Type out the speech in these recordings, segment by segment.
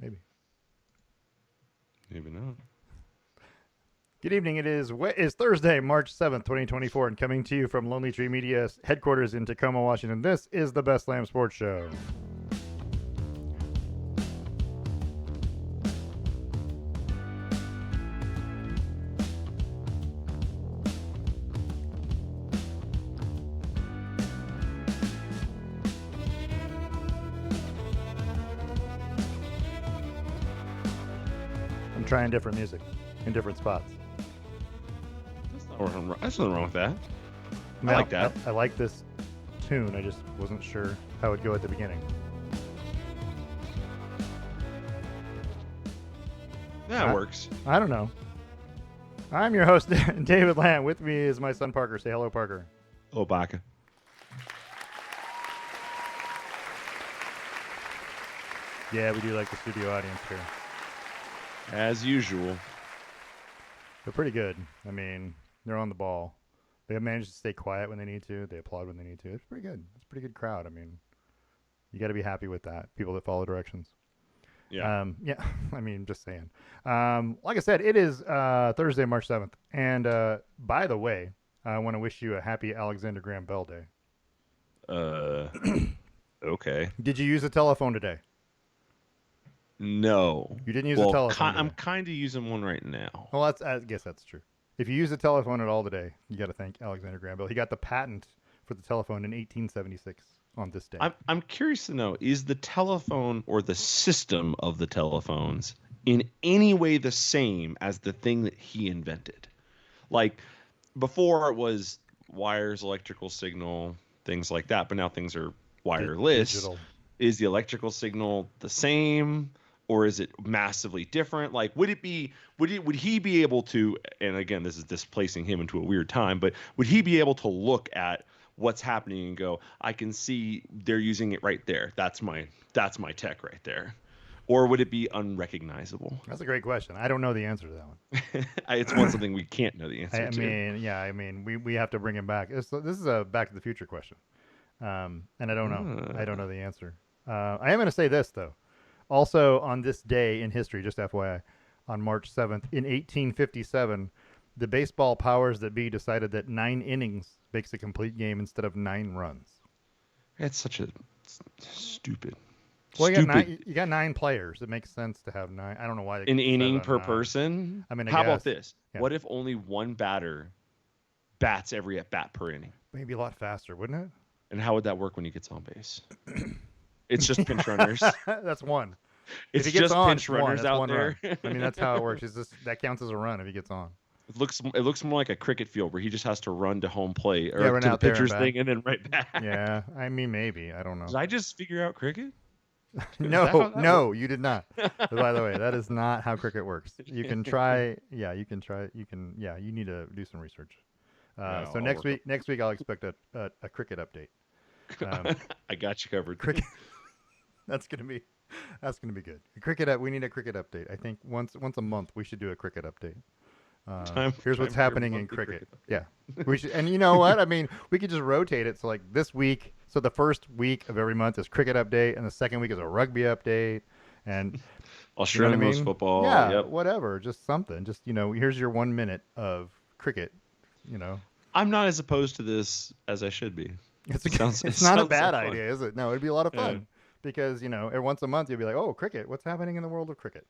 Maybe. Maybe not. Good evening. It is Thursday, March 7th, 2024, and coming to you from Lonely Tree Media headquarters in Tacoma, Washington. This is the Best Lamm Sports Show. I'm trying different music in different spots. There's nothing wrong with that. I like that. I like this tune. I just wasn't sure how it would go at the beginning. That works. I don't know. I'm your host, David Lamm. With me is my son, Parker. Say hello, Parker. Oh, Baka. Yeah, we do like the studio audience here. As usual. They're pretty good. I mean, they're on the ball. They have managed to stay quiet when they need to. They applaud when they need to. It's pretty good. It's a pretty good crowd. I mean, you got to be happy with that. People that follow directions. Yeah. Yeah. I mean, just saying. Like I said, it is Thursday, March 7th. And by the way, I want to wish you a happy Alexander Graham Bell Day. Okay. Did you use a telephone today? No. You didn't use a telephone. I'm kind of using one right now. Well, I guess that's true. If you use a telephone at all today, you got to thank Alexander Graham Bell. He got the patent for the telephone in 1876 on this day. I'm curious to know, is the telephone or the system of the telephones in any way the same as the thing that he invented? Like, before it was wires, electrical signal, things like that, but now things are wireless. Digital. Is the electrical signal the same? Or is it massively different? Like, would he be able to, and again, this is displacing him into a weird time, but would he be able to look at what's happening and go, I can see they're using it right there. That's my tech right there. Or would it be unrecognizable? That's a great question. I don't know the answer to that one. It's something we can't know the answer to. I mean, we have to bring him back. This is a Back to the Future question, and I don't know. I don't know the answer. I am going to say this though. Also, on this day in history, just FYI, on March 7th, in 1857, the baseball powers that be decided that 9 innings makes a complete game instead of 9 runs. It's such a stupid. Well, you got 9 players. It makes sense to have 9. I don't know why. An inning per person? I mean, how about this? Yeah. What if only one batter bats every at bat per inning? Maybe a lot faster, wouldn't it? And how would that work when he gets on base? It's just pinch runners. That's one. It's just on, pinch runners out there. I mean, that's how it works. That counts as a run if he gets on. It looks more like a cricket field where he just has to run to home plate or run to out the pitcher's thing and then right back. Yeah, I mean, maybe. I don't know. Did I just figure out cricket? No, you did not. By the way, that is not how cricket works. You can try. Yeah, you can try. You can. Yeah, you need to do some research. So next week I'll expect a cricket update. I got you covered. Cricket. That's gonna be good. We need a cricket update. I think once a month we should do a cricket update. Here's what's happening in cricket. Yeah, we should. And you know what? I mean, we could just rotate it. So like this week. So the first week of every month is cricket update, and the second week is a rugby update, and Australian football. Yeah, yep. Whatever. Just something. Just here's your 1 minute of cricket. I'm not as opposed to this as I should be. It's not a bad idea, is it? No, it'd be a lot of fun because every once a month you'll be like, oh, cricket. What's happening in the world of cricket?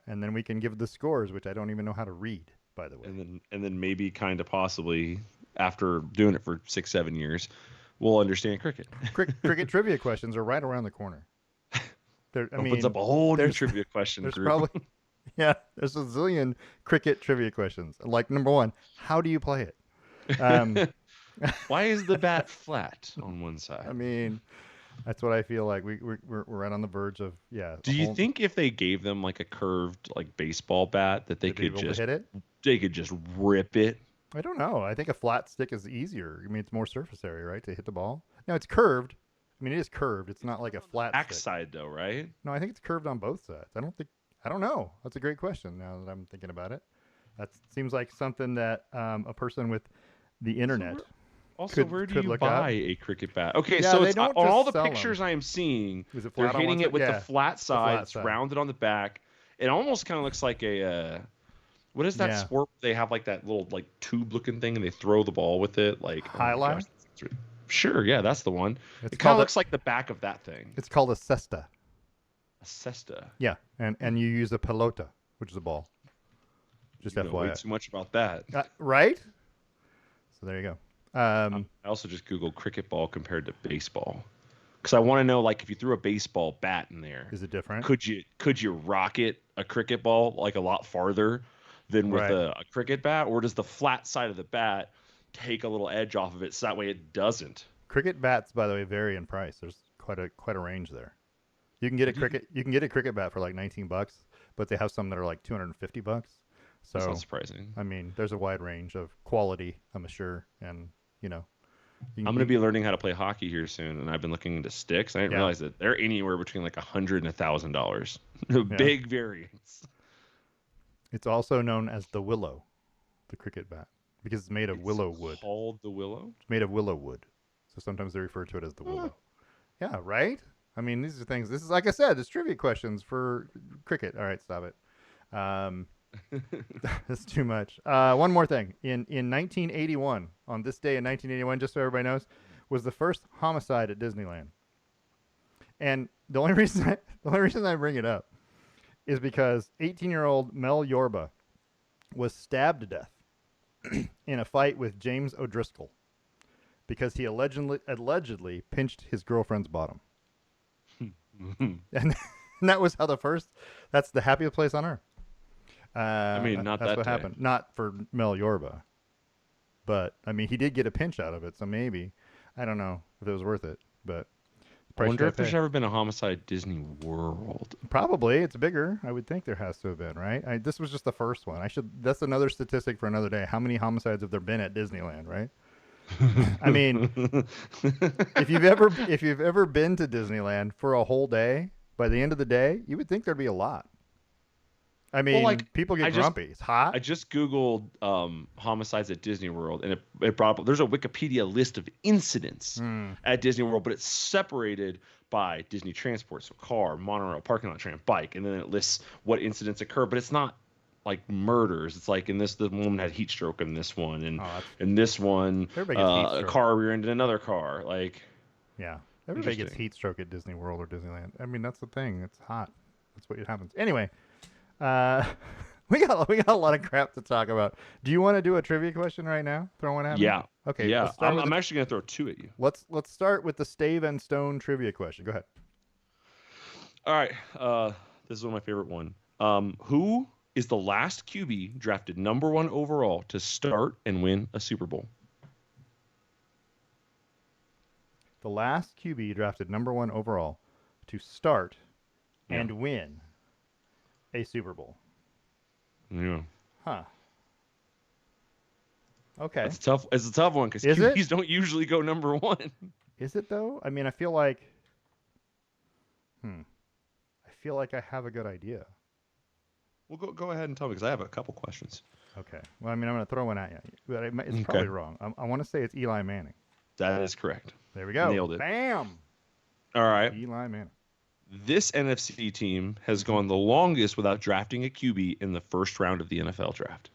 And then we can give the scores, which I don't even know how to read, by the way. And then maybe kind of possibly after doing it for 6-7 years, we'll understand cricket. Cricket trivia questions are right around the corner. Opens up a whole new trivia question there's group. Probably, yeah, there's a zillion cricket trivia questions. Like number 1, how do you play it? Why is the bat flat on one side? I mean, that's what I feel like. We're right on the verge of Do you think if they gave them like a curved like baseball bat that they could just hit it? They could just rip it. I don't know. I think a flat stick is easier. I mean, it's more surface area, right, to hit the ball. No, it's curved. I mean, it is curved. It's not like a flat backside though, right? No, I think it's curved on both sides. I don't know. That's a great question now that I'm thinking about it. That seems like something that a person with the internet. Also, where do could you look up. buy a cricket bat? Okay, Yeah, so they it's don't on all just the sell them. pictures I am seeing, Is it they're flat on one hitting side? it with the Yeah, flat the side. flat It's side. rounded on the back. It almost kind of looks like a what is that Yeah, sport? They have like that little like tube looking thing and they throw the ball with it. Like, oh my gosh. highline. Sure, yeah, that's the one. It's It kind of called a looks like the back of that thing. it's called a cesta. A cesta. Yeah, and you use a pelota, which is a ball. Just You know way FYI. too much about that. Right? So there you go. I also just Googled cricket ball compared to baseball because I want to know, like, if you threw a baseball bat in there, Is it different? could you rocket a cricket ball like a lot farther than with Right. a cricket bat, or does the flat side of the bat take a little edge off of it so that way it doesn't? Cricket bats, by the way, vary in price. There's quite a range there. You can get a cricket bat for like $19, but they have some that are like $250. That's not So surprising. I mean, there's a wide range of quality, I'm sure, and you know, I'm going to be learning how to play hockey here soon, and I've been looking into sticks. I didn't Yeah. realize that they're anywhere between like $100 and $1,000. Yeah. Big variance. It's also known as the willow, the cricket bat, because it's made of willow wood. Called the willow. It's made of willow wood, so sometimes they refer to it as the willow. Yeah, right. I mean, these are things. This is like I said. It's trivia questions for cricket. All right, stop it. That's too much. One more thing. In 1981, on this day in 1981, just so everybody knows, was the first homicide at Disneyland. And the only reason I bring it up is because 18-year-old Mel Yorba was stabbed to death in a fight with James O'Driscoll because he allegedly pinched his girlfriend's bottom. And that was how that's the happiest place on earth. I mean, not that's that what day. happened. Not for Mel Yorba, but I mean, he did get a pinch out of it, so maybe I don't know if it was worth it. But I wonder if there's pay. ever been a homicide at Disney World. Probably it's bigger. I would think there has to have been, right? This was just the first one. That's another statistic for another day. How many homicides have there been at Disneyland, right? I mean, if you've ever been to Disneyland for a whole day, by the end of the day, you would think there'd be a lot. I mean, like, people get grumpy. It's hot. I just Googled homicides at Disney World, and it brought up, there's a Wikipedia list of incidents at Disney World, but it's separated by Disney transport, so car, monorail, parking lot, tram, bike, and then it lists what incidents occur, but it's not like murders. It's like in this, the woman had heat stroke in this one, and in this one, a car rear-ended another car. Like, yeah, everybody gets heat stroke at Disney World or Disneyland. I mean, that's the thing. It's hot. That's what happens. Anyway. We got a lot of crap to talk about. Do you want to do a trivia question right now? Throw one at me. Yeah. Okay. Yeah. I'm actually gonna throw two at you. Let's start with the Stave and Stone trivia question. Go ahead. All right. This is one of my favorite one. Who is the last QB drafted #1 overall to start and win a Super Bowl? The last QB drafted #1 overall to start and win a Super Bowl. Yeah. Huh. Okay. It's a tough one because QBs don't usually go #1. Is it though? I mean, I feel like I have a good idea. Well, go ahead and tell me because I have a couple questions. Okay. Well, I mean, I'm going to throw one at you, but it's probably wrong. I want to say it's Eli Manning. That is correct. There we go. Nailed it. Bam. All right. Eli Manning. This NFC team has gone the longest without drafting a QB in the first round of the NFL draft.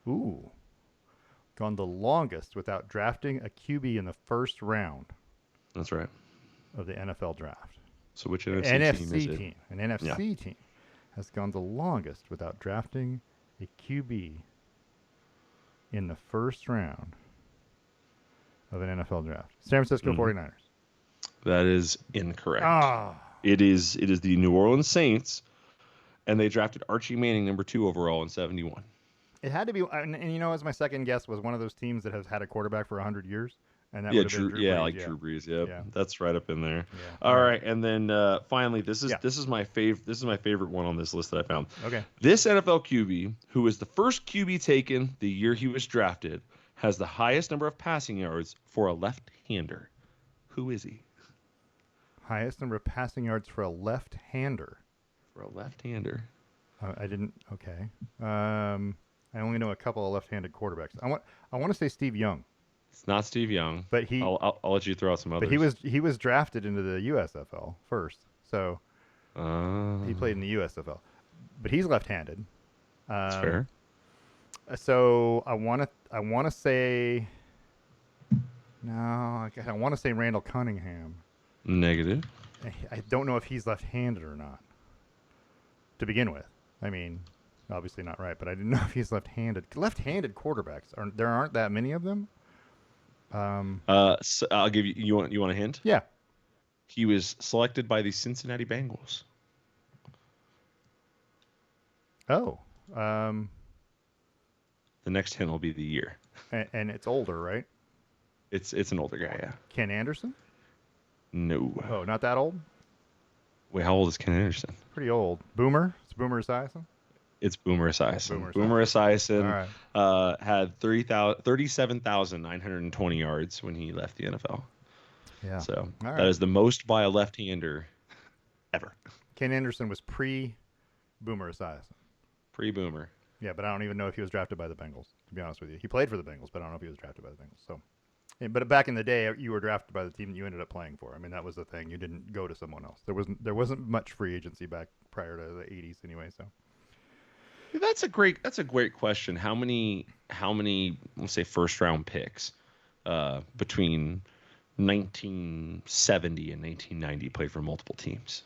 Ooh. Gone the longest without drafting a QB in the first round. That's right. Of the NFL draft. So which NFC team is it? An NFC team has gone the longest without drafting a QB in the first round of an NFL draft. San Francisco 49ers. That is incorrect. Ah. It is the New Orleans Saints, and they drafted Archie Manning #2 overall in 71. It had to be, and you know, as my second guess was one of those teams that has had a quarterback for 100 years, and that would have been Drew Brees, Drew Brees. Yep. Yeah, that's right up in there. Yeah. All right, and then finally, this is my favorite one on this list that I found. Okay. This NFL QB, who was the first QB taken the year he was drafted, has the highest number of passing yards for a left-hander. Who is he? Highest number of passing yards for a left-hander. For a left-hander. I didn't. Okay. I only know a couple of left-handed quarterbacks. I want to say Steve Young. It's not Steve Young. but he I'll let you throw out some but others. he was drafted into the USFL first, so he played in Uh, the USFL. But he's left-handed. that's Um, fair. so I want to say no. I want to say Randall Cunningham. Negative. I don't know if he's left-handed or not to begin with. I mean, obviously not right, but I didn't know if he's left-handed. Left-handed quarterbacks aren't that many of them. Um, So I'll give you. You want a hint? yeah. He was selected by the Cincinnati Bengals. Oh. Um, The next hint will be the year. and it's older, right? It's an older guy. Yeah. Ken Anderson. No. Oh, not that old. Wait, how old is Ken Anderson? Pretty old. Boomer. It's Boomer Esiason. It's Boomer Esiason. Boomer Boomer Esiason. All Esiason right. had 37,920 yards when he left the NFL. Yeah. So All that right. is the most by a left-hander ever. Ken Anderson was pre-Boomer Esiason. Pre-Boomer. Yeah, but I don't even know if he was drafted by the Bengals. To be honest with you, he played for the Bengals, but I don't know if he was drafted by the Bengals. So, but back in the day, you were drafted by the team that you ended up playing for. I mean, that was the thing. You didn't go to someone else. There wasn't much free agency back prior to the '80s anyway. So That's a great question. How many let's say first round picks between 1970 and 1990 played for multiple teams?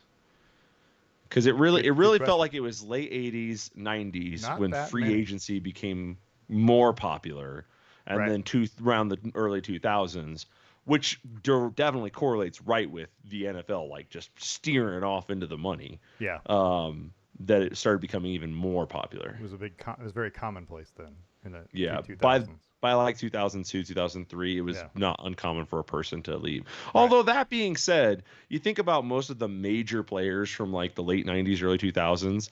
Because it good really felt question. like it was late 80s, 90s Not when that free many, agency became more popular, and right? then around the early 2000s, which definitely correlates right with the NFL, like just steering it off into the money. Yeah, That it started becoming even more popular. it was it was very commonplace then in the Yeah, two by thousands. by like 2002, 2003, it was Yeah, not uncommon for a person to leave. right. Although that being said, you think about most of the major players from like the late 90s, early 2000s,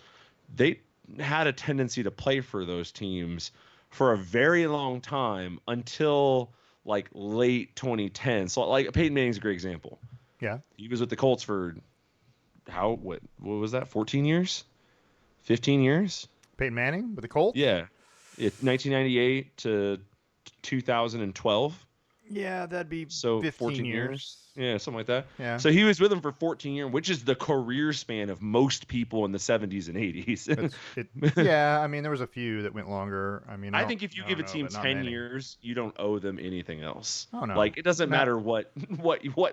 they had a tendency to play for those teams for a very long time until like late 2010. So like Peyton Manning's a great example. Yeah, He was with the Colts for what was that? 14 years? 15 years? Peyton Manning with the Colts. Yeah. 1998 to 2012. Yeah, that'd be So 15 14 years. years. Yeah, something like that. Yeah, So he was with them for 14 years, which is the career span of most people in the 70s and 80s. that's it. Yeah, I mean there was a few that went longer. I mean I think if you I give don't a know, team but not 10 many. years, you don't owe them anything else. Oh no, Like it doesn't not matter what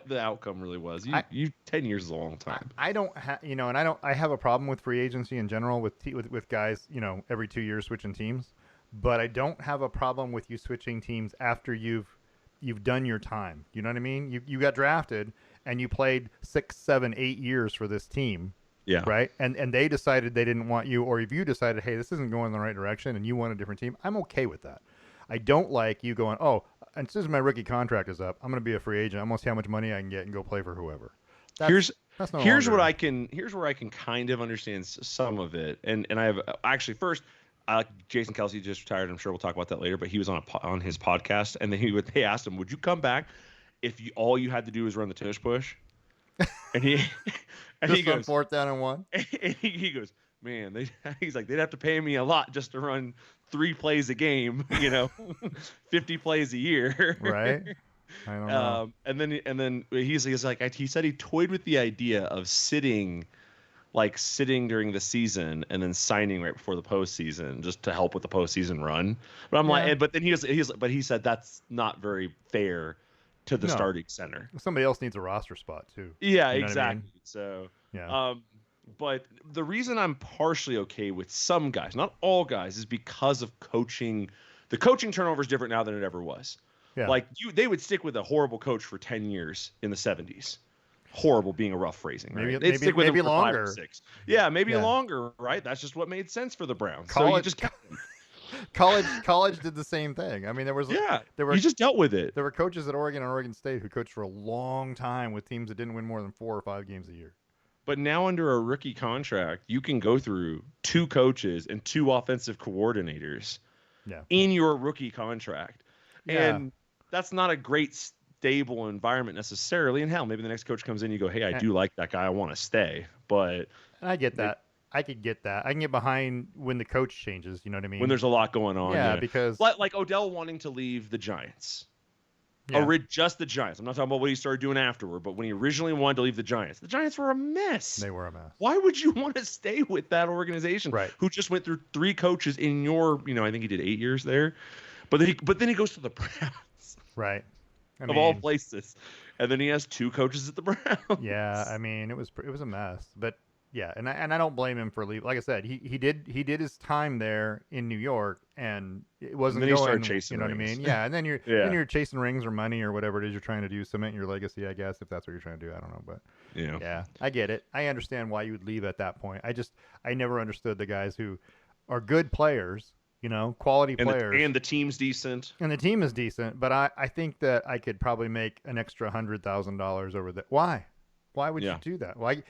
the outcome really was. I. You 10 years is a long time. I don't have, and I don't. I have a problem with free agency in general with guys, every 2 years switching teams. But I don't have a problem with you switching teams after you've done your time. You know what I mean? You got drafted and you played 6, 7, 8 years for this team, Yeah. right? And they decided they didn't want you, or if you decided, hey, this isn't going in the right direction, and you want a different team, I'm okay with that. I don't like you going, oh, and as soon as my rookie contract is up, I'm going to be a free agent. I'm going to see how much money I can get and go play for whoever. Here's That's no here's what longer. here's where I can kind of understand some of it, and I have actually first. Jason Kelsey just retired. I'm sure we'll talk about that later. But he was on his podcast, and then they asked him, "Would you come back if all you had to do was run the tush push?" And he and he Just on goes, 4th down and 1. and he goes, man, he's like they'd have to pay me a lot just to run 3 plays a game, 50 plays a year. Right? I don't know. And then he's like he said he toyed with the idea of sitting during the season and then signing right before the postseason just to help with the postseason run. But I'm Yeah. like, but then he said that's not very fair to the No. starting center. Somebody else needs a roster spot too. Yeah, You know what I mean? exactly. So, Yeah. but the reason I'm partially okay with some guys, not all guys, is because of coaching. The coaching turnover is different now than it ever was. Yeah. Like they would stick with a horrible coach for 10 years in the 70s. Horrible being a rough phrasing, right? They'd stick with maybe him for 5 or longer. 6. Yeah, maybe Yeah. longer, right? That's just what made sense for the Browns. So you College just kept them. college did the same thing. I mean, Yeah, there were you just dealt with it. there were coaches at Oregon and Oregon State who coached for a long time with teams that didn't win more than 4 or 5 games a year. But now under a rookie contract, you can go through 2 coaches and 2 offensive coordinators Yeah. in your rookie contract. Yeah. And that's not a great stable environment necessarily. And hell, maybe the next coach comes in, you go, hey, I do like that guy. I want to stay. But And I get that. I could get that. I can get behind when the coach changes. You know what I mean? when there's a lot going on. Yeah, because like Odell wanting to leave the Giants. Yeah, Just the Giants. I'm not talking about what he started doing afterward, but when he originally wanted to leave the Giants were a mess. they were a mess. Why would you want to stay with that organization Right, who just went through 3 coaches in your, I think he did 8 years there, but then he goes to the Browns right. I of all mean, places, and then he has 2 coaches at the yeah. I Browns. mean, it was a mess. But yeah, and I don't blame him for leaving. Like I said, he did his time there in New York, and it And wasn't then he started going. You chasing know what I rings. mean? Yeah. And then Yeah, you're chasing rings or money or whatever it is you're trying to do, cement your legacy. I guess if that's what you're trying to do, I don't know, but yeah. yeah, I get it. I understand why you would leave at that point. I never understood the guys who are good players, quality And the players, and the team's decent. and the team is decent. But I think that I could probably make an extra $100,000 over that. Why? Why would you Yeah, do that? Why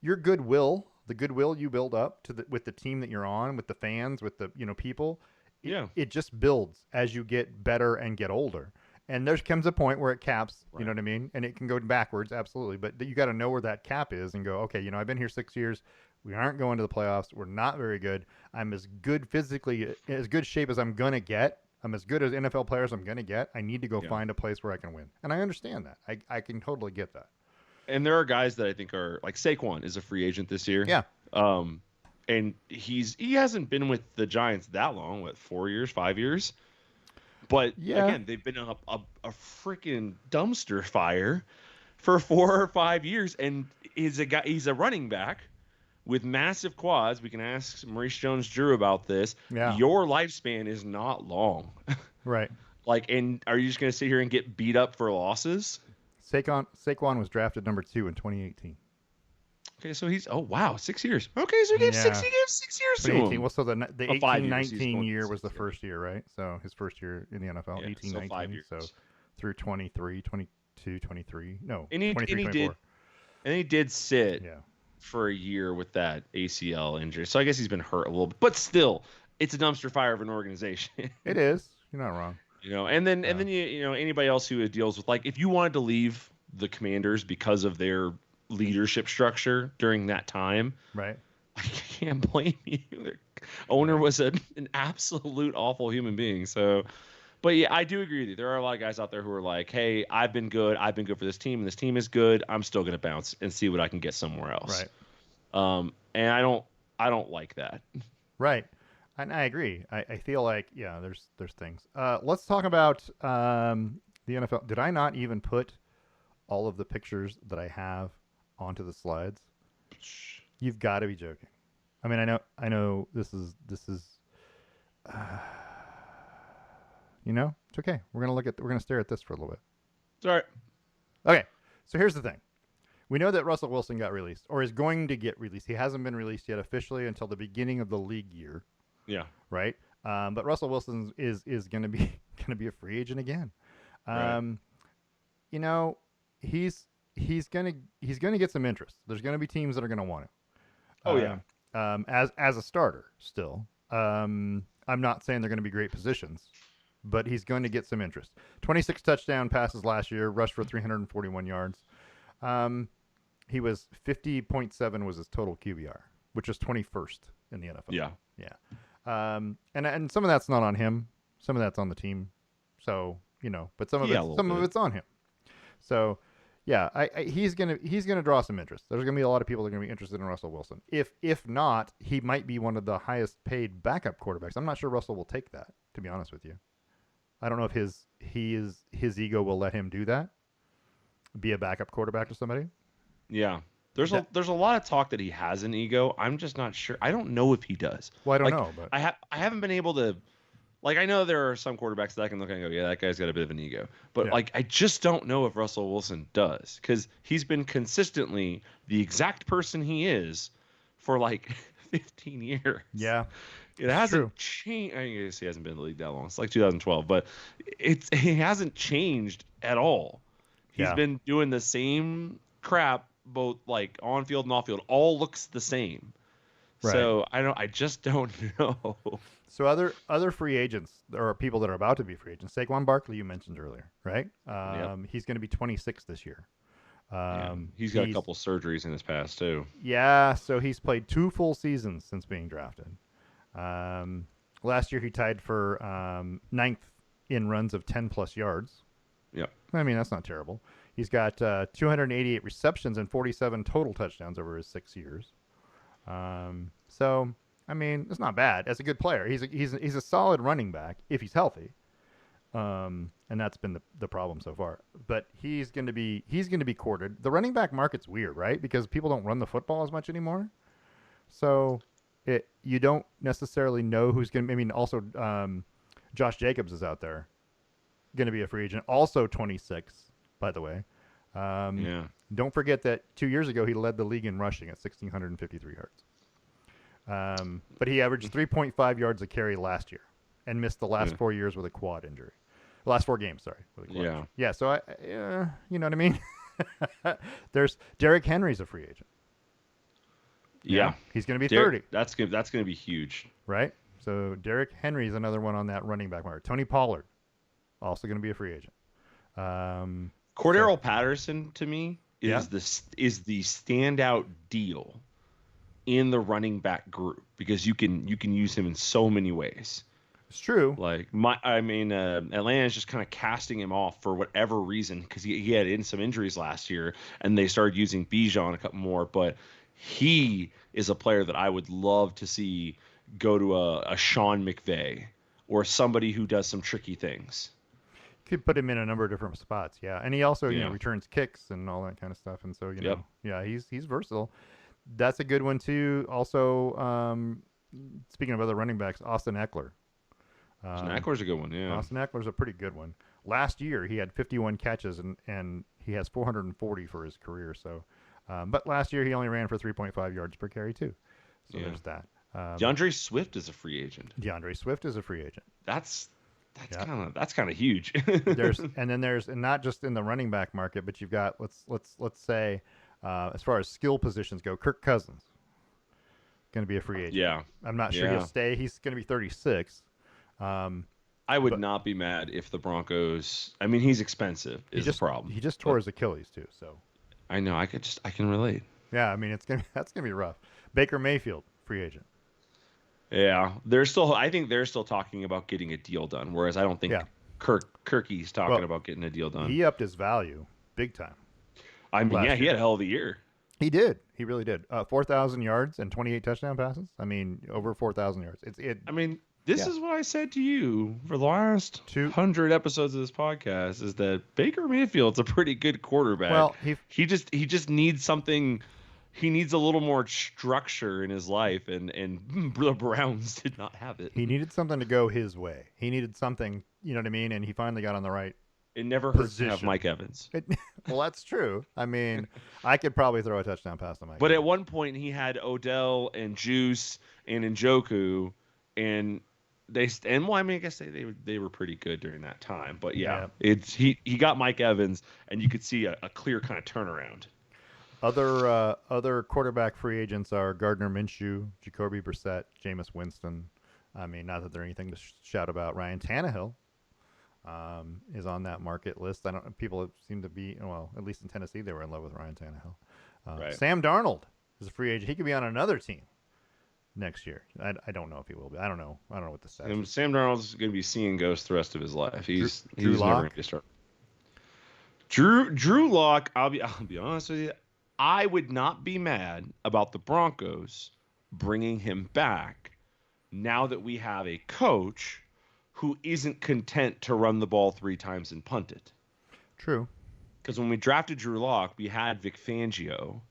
your goodwill, the goodwill you build up with the team that you're on, with the fans, with the people, yeah. it just builds as you get better and get older. And there comes a point where it caps, you know Right. what I mean? And it can go backwards, absolutely. But you got to know where that cap is and go, okay, I've been here 6 years. We aren't going to the playoffs. We're not very good. I'm as good physically, as good shape as I'm going to get. I'm as good as NFL players I'm going to get. I need to go Yeah. find a place where I can win. And I understand that. I can totally get that. And there are guys that I think are like Saquon is a free agent this year. Yeah. Um, and he hasn't been with the Giants that long, what, 4 years, 5 years? But Yeah. again, they've been a freaking dumpster fire for 4 or 5 years, and he's a running back with massive quads. We can ask Maurice Jones-Drew about this. Yeah. Your lifespan is not long. Right. And are you just going to sit here and get beat up for losses? Saquon was drafted number 2 in 2018. Okay, so oh wow, 6 years. Okay, so Yeah. he gave 6 years to 2018. him. Well, so the Oh, 5 18 years. He's 19 going year for was the 6 years. first year, right? So his first year in the NFL, Yeah, 18 so 5 19. years. So through 23, 22, 23. No, And he 23, and he 24. did and he did sit Yeah. for a year with that ACL injury. So I guess he's been hurt a little bit, but still, it's a dumpster fire of an organization. It is. You're not wrong. And then anybody else who deals with, like, if you wanted to leave the Commanders because of their leadership structure during that time, Right. I can't blame you. Their owner Right. was an absolute awful human being. So, but yeah, I do agree with you. There are a lot of guys out there who are like, "Hey, I've been good. I've been good for this team, and this team is good. I'm still going to bounce and see what I can get somewhere else." Right. And I don't like that. Right. And I agree. I feel like, yeah, there's things. Let's talk about the NFL. Did I not even put all of the pictures that I have onto the slides? You've got to be joking. I mean, I know this is it's okay. We're gonna stare at this for a little bit. It's all right. Okay, so here's the thing. We know that Russell Wilson got released, or is going to get released. He hasn't been released yet officially until the beginning of the league year, Yeah. right? But Russell Wilson is going to be going to be a free agent again. Right. Um, you know, he's gonna get some interest. There's going to be teams that are going to want him. Oh yeah. As a starter still. I'm not saying they're going to be great positions, but he's going to get some interest. 26 touchdown passes last year, rushed for 341 yards. He was 50.7 was his total QBR, which is 21st in the NFL. Yeah. Yeah. And some of that's not on him. Some of that's on the team. So, but some Yeah, a of little bit. it's on him. So, yeah, he's gonna draw some interest. There's gonna be a lot of people that are gonna be interested in Russell Wilson. If not, he might be one of the highest paid backup quarterbacks. I'm not sure Russell will take that, to be honest with you. I don't know if his ego will let him do that. Be a backup quarterback to somebody. Yeah. There's a lot of talk that he has an ego. I'm just not sure. I don't know if he does. Well, I don't Like, know, but I haven't been able to, like, I know there are some quarterbacks that I can look at and go, yeah, that guy's got a bit of an ego. But Yeah. like, I just don't know if Russell Wilson does, because he's been consistently the exact person he is for like 15 years. yeah, It true. hasn't changed. I guess he hasn't been in the league that long. It's like 2012, but he hasn't changed at all. He's Yeah. been doing the same crap, both like on field and off field. All looks the same. Right. So I just don't know. So other free agents or people that are about to be free agents. Saquon Barkley, you mentioned earlier, right? He's going to be 26 this year. Yeah. He's got a couple surgeries in his past too. Yeah, so he's played 2 full seasons since being drafted. Last year he tied for 9th in runs of 10 plus yards. Yep. I mean, that's not terrible. He's got 288 receptions and 47 total touchdowns over his 6 years. So I mean, it's not bad. As a good player, he's a solid running back if he's healthy. And that's been the problem so far. But he's going to be courted. The running back market's weird, right? Because people don't run the football as much anymore. So you don't necessarily know who's going to. I mean, also Josh Jacobs is out there, going to be a free agent. Also 26, by the way. Yeah. Don't forget that 2 years ago he led the league in rushing at 1,653 yards. But he averaged 3.5 yards a carry last year, and missed the last 4 years with a quad injury. The last 4 games, sorry, with a quad injury. Yeah. So you know what I mean. There's Derrick Henry's a free agent. Yeah. He's going to be 30. That's going to be huge. Right. So Derrick Henry's another one on that running back market. Tony Pollard, also going to be a free agent. Cordero Patterson to me Yeah. is the standout deal in the running back group because you can use him in so many ways. It's true. Like Atlanta's just kind of casting him off for whatever reason because he had in some injuries last year and they started using Bijan a couple more, but he is a player that I would love to see go to a Sean McVay or somebody who does some tricky things. Could put him in a number of different spots, yeah. And he also, Yeah. returns kicks and all that kind of stuff. And so, Yep. yeah, he's versatile. That's a good one too. Also, speaking of other running backs, Austin Eckler. Eckler's a good one, yeah. Austin Eckler's a pretty good one. Last year he had 51 catches and he has 440 for his career. So, but last year he only ran for 3.5 yards per carry too. So Yeah. there's that. DeAndre Swift is a free agent. DeAndre Swift is a free agent. That's Yeah. kind of huge. And not just in the running back market, but you've got let's say as far as skill positions go, Kirk Cousins going to be a free agent. Yeah. I'm not sure Yeah. he'll stay. He's going to be 36. I would not be mad if the Broncos. I mean, he's expensive. Is the problem? He just tore his Achilles too. So I know. I can relate. yeah, I mean that's gonna be rough. Baker Mayfield, free agent. Yeah, I think they're still talking about getting a deal done, whereas I don't think Yeah. Kirky's talking about getting a deal done. He upped his value big time. I mean, last he year. had a hell of a year. He did. He really did. 4,000 yards and 28 touchdown passes. I mean, over 4,000 yards. I mean, this Yeah. is what I said to you for the last 100 episodes of this podcast: is that Baker Mayfield's a pretty good quarterback. Well, he just needs something. He needs a little more structure in his life, and the Browns did not have it. He needed something to go his way. He needed something, you know what I mean? And he finally got on the right. It never hurts to have position. Mike Evans. Well, that's true. I mean, I could probably throw a touchdown pass to Mike. But Evans. at one point, he had Odell and Juice and Njoku, and I guess they were pretty good during that time. But yeah. He got Mike Evans, and you could see a clear kind of turnaround. Other quarterback free agents are Gardner Minshew, Jacoby Brissett, Jameis Winston. I mean, not that they're anything to shout about. Ryan Tannehill is on that market list. People seem to be, well, at least in Tennessee, they were in love with Ryan Tannehill. Right. Sam Darnold is a free agent. He could be on another team next year. I don't know if he will be. I don't know what the status is. Sam Darnold's going to be seeing ghosts the rest of his life. He's Drew never Lock? going to start. Drew Lock. I'll be honest with you. I would not be mad about the Broncos bringing him back now that we have a coach who isn't content to run the ball 3 times and punt it. True. Because when we drafted Drew Lock, we had Vic Fangio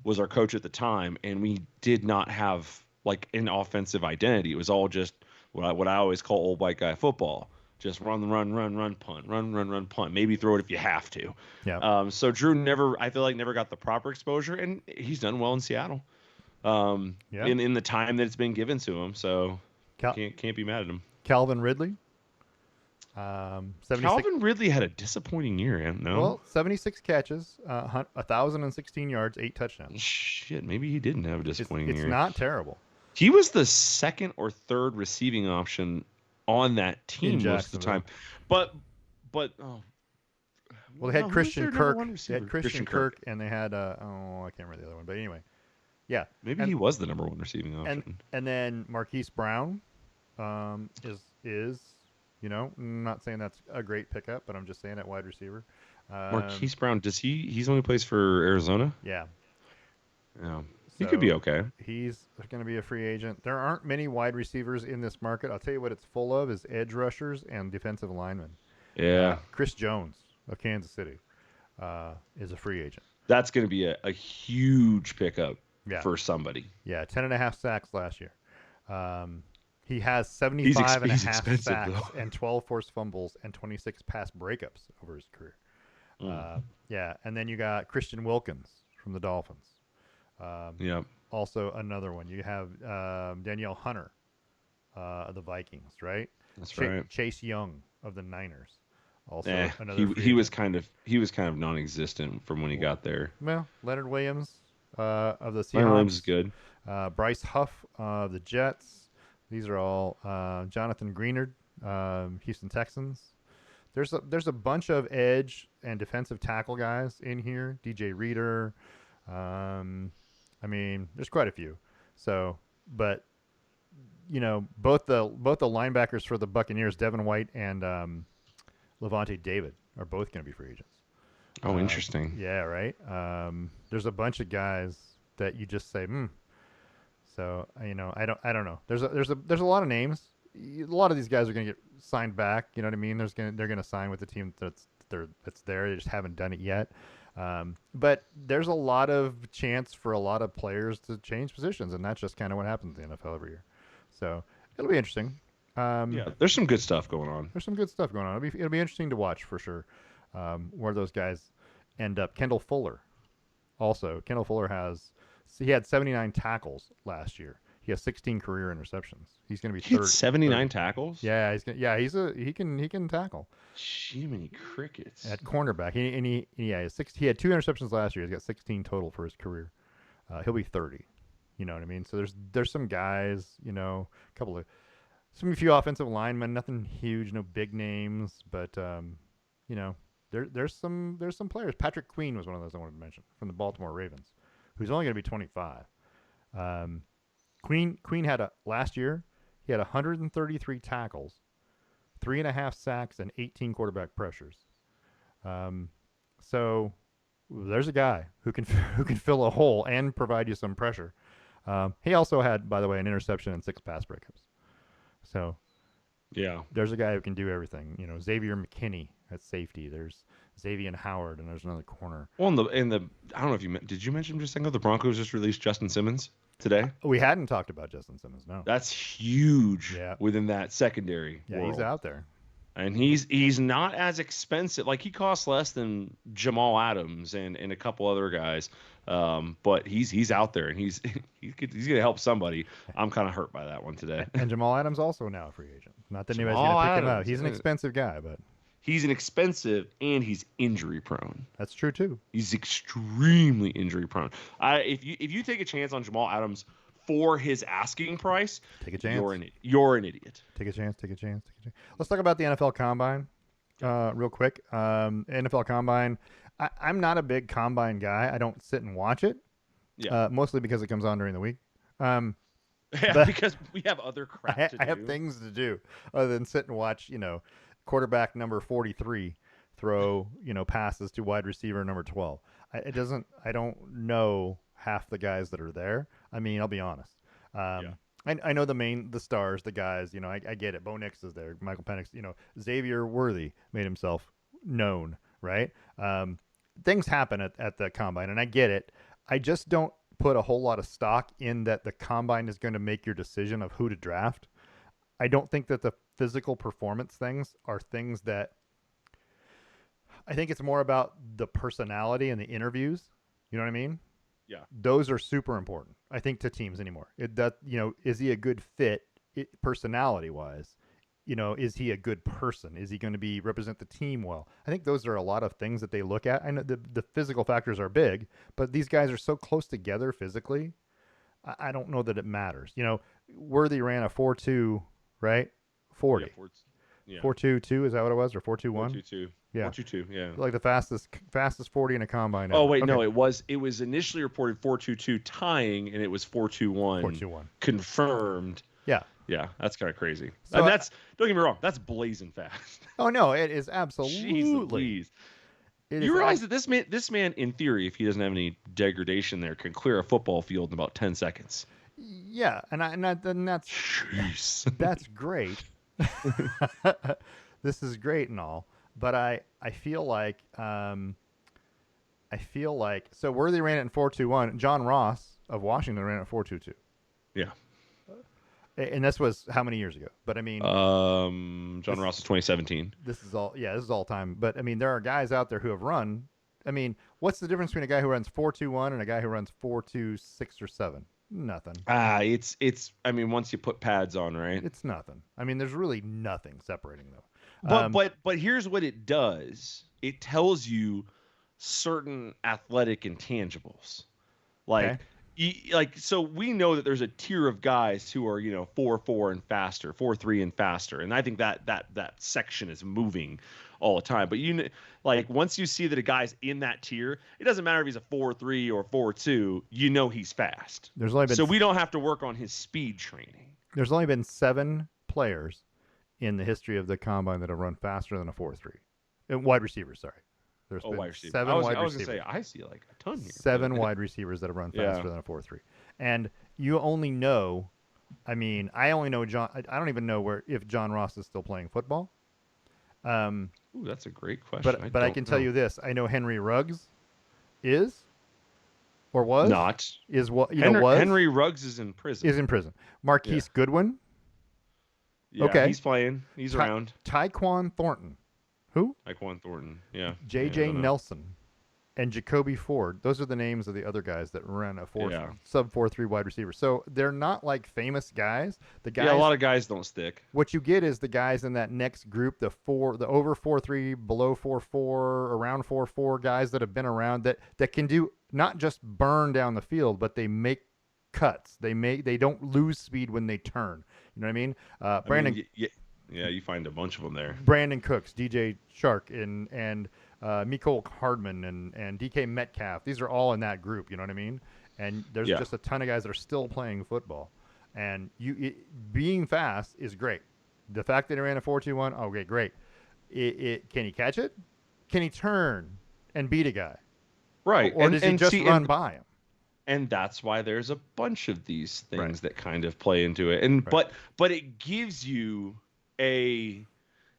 was our coach at the time, and we did not have like an offensive identity. It was all just what I always call old white guy football. Just run, punt, run, punt. Maybe throw it if you have to. Yeah. So Drew I feel like never got the proper exposure, and he's done well in Seattle. In the time that it's been given to him, so can't be mad at him. Calvin Ridley. 76, Calvin Ridley had a disappointing year, no? Well, 76 catches, 1,016 yards, 8 touchdowns. Shit, maybe he didn't have a disappointing year. It's not terrible. He was the second or third receiving option on that team most of the time. But well, they had Christian Kirk. They had Christian Kirk, and they had I can't remember the other one, but anyway, yeah. Maybe he was the number 1 receiving option. And then Marquise Brown is You know, I'm not saying that's a great pickup, but I'm just saying at wide receiver. Um, Marquise Brown, does he's only plays for Arizona? yeah, Yeah. He could be so okay. he's going to be a free agent. There aren't many wide receivers in this market. I'll tell you what it's full of is edge rushers and defensive linemen. Yeah. Chris Jones of Kansas City is a free agent. That's going to be a huge pickup Yeah, for somebody. yeah, 10 and a half sacks last year. Um, he has 75 and a He's half expensive though. sacks and 12 forced fumbles and 26 pass breakups over his career. Mm. Yeah, and then you got Christian Wilkins from the Dolphins. Um, Yeah. Also, another one. You have Danielle Hunter of the Vikings, right? That's right. Chase Young of the Niners. Also, Eh, another free he was agent. kind of non-existent from when he got there. Well, Leonard Williams of the Leonard Williams is Seahawks. good. Bryce Huff of the Jets. These are all Jonathan Greenard, Houston Texans. There's a bunch of edge and defensive tackle guys in here. DJ Reader. Um, I mean, there's quite a few. So, but you know, both the linebackers for the Buccaneers, Devin White and Levante David, are both going to be free agents. Oh, interesting. Yeah, right. There's a bunch of guys that you just say, hmm. So I don't know. There's a lot of names. A lot of these guys are going to get signed back. You know what I mean? They're going to sign with the team that's there. They just haven't done it yet. But there's a lot of chance for a lot of players to change positions, and that's just kind of what happens in the NFL every year. So it'll be interesting. Yeah, there's some good stuff going on. There's some good stuff going on. It'll be interesting to watch for sure. Where those guys end up. Kendall Fuller, also. Kendall Fuller he had 79 tackles last year. He has 16 career interceptions. He's going to be He had third. 79 tackles. Yeah, he can tackle Jiminy crickets. at cornerback. He had 2 interceptions last year. He's got 16 total for his career. He'll be 30. You know what I mean? So there's some guys, a few offensive linemen, nothing huge, no big names, but you know, there's some players. Patrick Queen was one of those I wanted to mention from the Baltimore Ravens, who's only going to be 25. Um, Queen had last year. He had 133 tackles, 3.5 sacks, and 18 quarterback pressures. Um, so there's a guy who can who can fill a hole and provide you some pressure. He also had, by the way, an interception and 6 pass breakups. So Yeah. there's a guy who can do everything. You know, Xavier McKinney at safety. There's Xavier Howard, and there's another corner. Well, I don't know if did you mention just a second ago the Broncos just released Justin Simmons today? We hadn't talked about Justin Simmons, no. That's huge Yeah. within that secondary Yeah, world. he's out there. And he's not as expensive. Like he costs less than Jamal Adams and a couple other guys. But he's out there and he's gonna help somebody. I'm kind of hurt by that one today. And Jamal Adams also now a free agent. Not that anybody's Jamal going to pick him out. Adams, He's an expensive guy, but He's an expensive and he's injury prone. that's true too. He's extremely injury prone. If you take a chance on Jamal Adams for his asking price, Take a chance. You're an idiot. Take a chance. Let's talk about the NFL Combine real quick. NFL Combine. I'm not a big Combine guy. I don't sit and watch it. Yeah. Mostly because it comes on during the week. Yeah, but because we have other crap to do. I have things to do other than sit and watch, quarterback number 43 throw, passes to wide receiver number 12. I don't know half the guys that are there. I mean, I'll be honest. I know the stars, the guys, I get it. Bo Nix is there. Michael Penix, Xavier Worthy made himself known, right? Things happen at the Combine, and I get it. I just don't put a whole lot of stock in that the Combine is going to make your decision of who to draft. I don't think that the physical performance things are things that I think it's more about the personality and the interviews. You know what I mean? Yeah. Those are super important, I think, to teams anymore. Is he a good fit personality wise? Is he a good person? Is he going to represent the team well? I think those are a lot of things that they look at. I know the physical factors are big, but these guys are so close together physically. I don't know that it matters. Worthy ran a 4.2, right? 40. Yeah. 4.22, is that what it was? Or 4.21? 4.22. Yeah. 4.22, yeah. Like the fastest 40 in a combine. Oh, ever. wait, Okay. no, it was initially reported 4.22 tying, and it was 4.21. 4.21. Confirmed. Yeah. Yeah, that's kind of crazy. So, And that's, don't get me wrong, that's blazing fast. oh no, it is Jeez absolutely. Louise. It is You realize that this man, in theory, if he doesn't have any degradation there, can clear a football field in about 10 seconds. yeah, and Jeez. that's great. This is great and all, but I feel like so Worthy ran it in 4.21. John Ross of Washington ran it 4.22. Yeah. And this was how many years ago? But I mean, John this Ross is 2017. this is all yeah, this is all time. But I mean, there are guys out there who have run. I mean, what's the difference between a guy who runs 4.21 and a guy who runs 4.26 or 7? Nothing. It's I mean, once you put pads on, right? It's nothing. I mean, there's really nothing separating them. But here's what it does. It tells you certain athletic intangibles. Okay. Like like so we know that there's a tier of guys who are 4.4 and faster, 4.3 and faster, and I think that section is moving all the time. But like once you see that a guy's in that tier, it doesn't matter if he's a 4.3 or 4.2, he's fast. There's only been So we don't have to work on his speed training. there's only been 7 players in the history of the combine that have run faster than a 4.3. Wide receivers, sorry. There's Oh, been wide receiver. 7 wide I was gonna receivers. say I see like a ton here. 7 wide receivers that have run Yeah. faster than a 4.3. And you only know, I mean, I only know John. I don't even know where if John Ross is still playing football. Um, Ooh, that's a great question. but I don't can tell know. you this: I know Henry Ruggs is or was Not is what Henry Ruggs is in prison. is in prison. Yeah. Marquise Goodwin, Yeah, okay. he's playing. He's around. Tyquan Thornton, who? Tyquan Thornton. Yeah. Yeah, I J.J. don't know. Nelson, and Jacoby Ford. Those are the names of the other guys that ran a Yeah. sub 4.3 wide receiver. So they're not like famous guys. The guys, Yeah, a lot of guys don't stick. what you get is the guys in that next group, the over 4.3, below 4.4, around 4.4 guys that have been around that can do not just burn down the field, but they make cuts. They don't lose speed when they turn. You know what I mean? Yeah, you find a bunch of them there. Brandon Cooks, DJ Shark, and Mecole Hardman and DK Metcalf. These are all in that group. You know what I mean? And there's Yeah. just a ton of guys that are still playing football. And being fast is great. The fact that he ran a 4.21, okay, great. Can he catch it? Can he turn and beat a guy? Right. Or does he just see, run by him? and that's why there's a bunch of these things Right. that kind of play into it. And Right. but it gives you a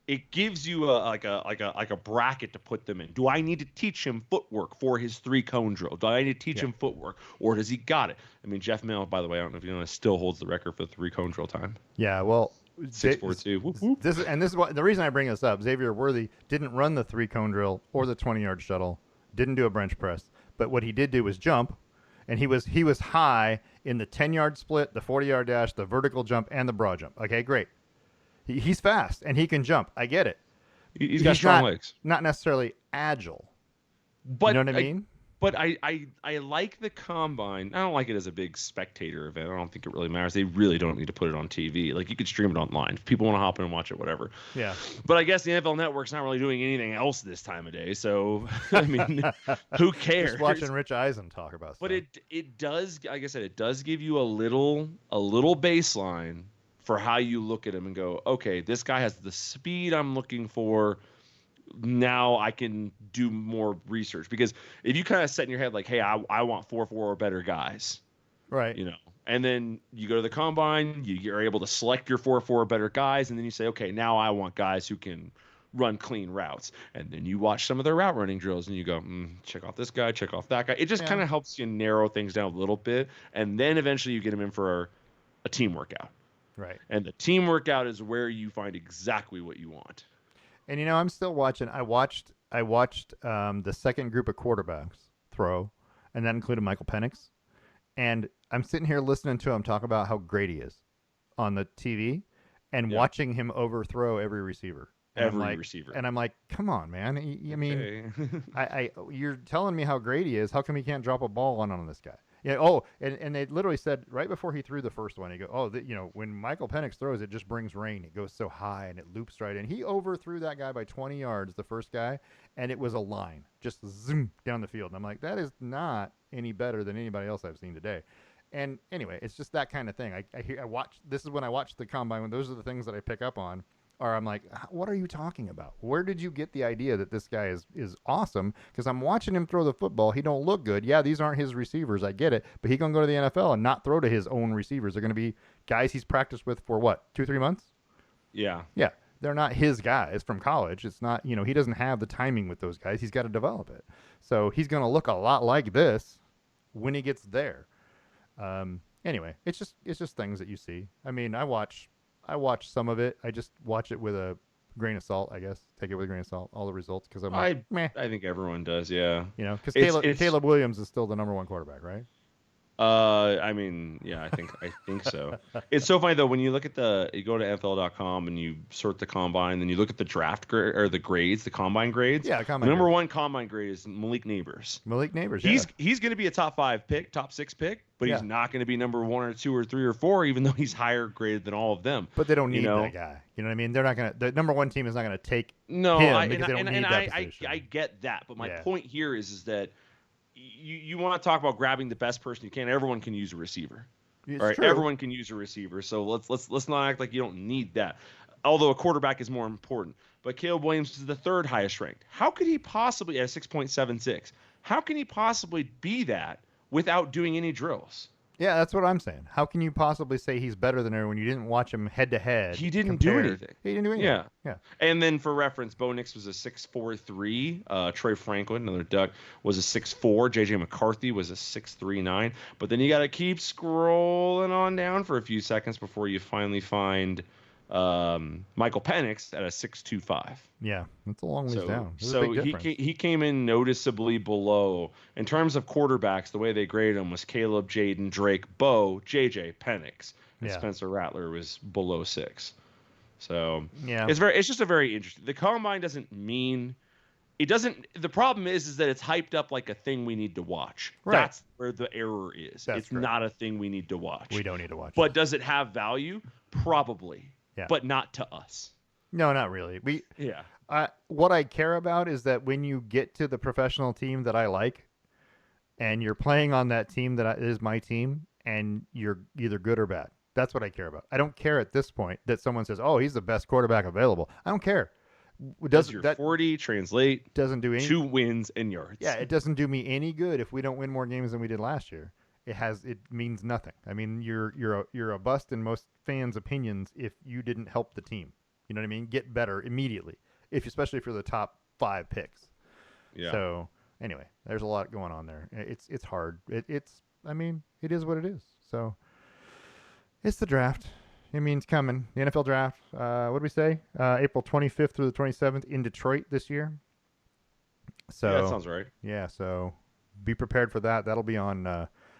like a bracket to put them in. Do I need to teach him footwork for his 3-cone drill? Do I need to teach him footwork, or does he got it? I mean, Jeff Mill, by the way, I don't know if you know, still holds the record for the 3-cone drill time. Yeah, well, 6.42. Whoop, whoop. This is what the reason I bring this up. Xavier Worthy didn't run the 3-cone drill or the 20-yard shuttle, didn't do a bench press, but what he did do was jump, and he was high in the 10-yard split, the 40-yard dash, the vertical jump, and the broad jump. Okay, great. He's fast and he can jump. I get it. He's got strong legs. Not necessarily agile. But You know what I mean? But I like the combine. I don't like it as a big spectator event. I don't think it really matters. They really don't need to put it on TV. Like, you could stream it online. If people want to hop in and watch it, whatever. Yeah. But I guess the NFL Network's not really doing anything else this time of day. So, I mean, who cares? Just watching Rich Eisen talk about stuff. But it does, like I said, it does give you a little baseline for how you look at him and go, okay, this guy has the speed I'm looking for. Now I can do more research, because if you kind of set in your head like, hey, I want 4.4 or better guys, right. and then you go to the combine, you're able to select your 4.4 or better guys, and then you say, okay, now I want guys who can run clean routes, and then you watch some of their route running drills and you go, check off this guy, check off that guy. It just kind of helps you narrow things down a little bit, and then eventually you get them in for a team workout. Right. And the team workout is where you find exactly what you want. And I'm still watching. I watched the second group of quarterbacks throw, and that included Michael Penix. And I'm sitting here listening to him talk about how great he is on the TV, and watching him overthrow every receiver. And Receiver. And I'm like, come on, man. I mean, you're telling me how great he is. How come he can't drop a ball on this guy? Yeah. Oh, and they literally said right before he threw the first one, he go, oh, when Michael Penix throws, it just brings rain. It goes so high and it loops right in. He overthrew that guy by 20 yards, the first guy, and it was a line, just zoom down the field. And I'm like, that is not any better than anybody else I've seen today. And anyway, it's just that kind of thing. I watch. This is when I watch the combine. When those are the things that I pick up on. Or I'm like, what are you talking about? Where did you get the idea that this guy is awesome? Because I'm watching him throw the football. He don't look good. Yeah, these aren't his receivers. I get it, but he gonna go to the NFL and not throw to his own receivers. They're gonna be guys he's practiced with for what 2-3 months. Yeah. Yeah, they're not his guys from college. It's not, he doesn't have the timing with those guys. He's got to develop it. So he's going to look a lot like this when he gets there. Anyway, it's just things that you see. I mean, I watch some of it. I just watch it with a grain of salt, I guess. Take it with a grain of salt, all the results, because I'm like, I meh, I think everyone does, yeah. because It's Caleb Williams is still the number one quarterback, right? I mean, yeah, I think so. It's so funny though when you look at you go to NFL.com and you sort the combine, then you look at the draft or the grades, the combine grades. Yeah, The combine number grades. one combine grade is Malik Neighbors. Malik Neighbors, yeah, He's going to be a top 5 pick, top 6 pick, but yeah. he's not going to be number 1 or 2 or 3 or 4, even though he's higher graded than all of them. But they don't You need know? that guy. You know what I mean? They're not gonna. The number one team is not gonna take No, him because they don't need that I position. I get that, but my Yeah. point here is that you want to talk about grabbing the best person you can. Everyone can use a receiver. It's All right, true. everyone can use a receiver. So let's not act like you don't need that. Although a quarterback is more important. But Caleb Williams is the third highest ranked. How could he possibly at 6.76? How can he possibly be that without doing any drills? Yeah, that's what I'm saying. How can you possibly say he's better than her when you didn't watch him head to head? He didn't do anything. He didn't do anything. Yeah. Yeah. And then for reference, Bo Nix was a 6'4'3". Troy Franklin, another Duck, was a 6'4". JJ McCarthy was a 6'3'9". But then you got to keep scrolling on down for a few seconds before you finally find Michael Penix at a 6'2'5". Yeah, that's a long ways down. There's a So big difference. he came in noticeably below in terms of quarterbacks. The way they graded him was Caleb, Jaden, Drake, Bo, JJ, Penix, and Yeah. Spencer Rattler was below 6. So Yeah. it's just a very interesting. The combine doesn't mean it doesn't. The problem is that it's hyped up like a thing we need to watch. Right. That's where the error is. That's It's correct. not a thing we need to watch. We don't need to watch But it. does it have value? Probably. Yeah. But not to us. No, not really. Yeah. What I care about is that when you get to the professional team that I like, and you're playing on that team that is my team, and you're either good or bad. That's what I care about. I don't care at this point that someone says, "Oh, he's the best quarterback available." I don't care. Does your 40 translate Doesn't do any 2 wins and yards? Yeah, it doesn't do me any good if we don't win more games than we did last year. It means nothing. I mean, you're a bust in most fans' opinions if you didn't help the team. You know what I mean? Get better immediately, especially if you're the top 5 picks. Yeah. So anyway, there's a lot going on there. It's hard. I mean, it is what it is. So it's the draft. It means coming. The NFL draft. What did we say? April 25th through the 27th in Detroit this year. So Yeah, that sounds right. yeah, so be prepared for that. That'll be on.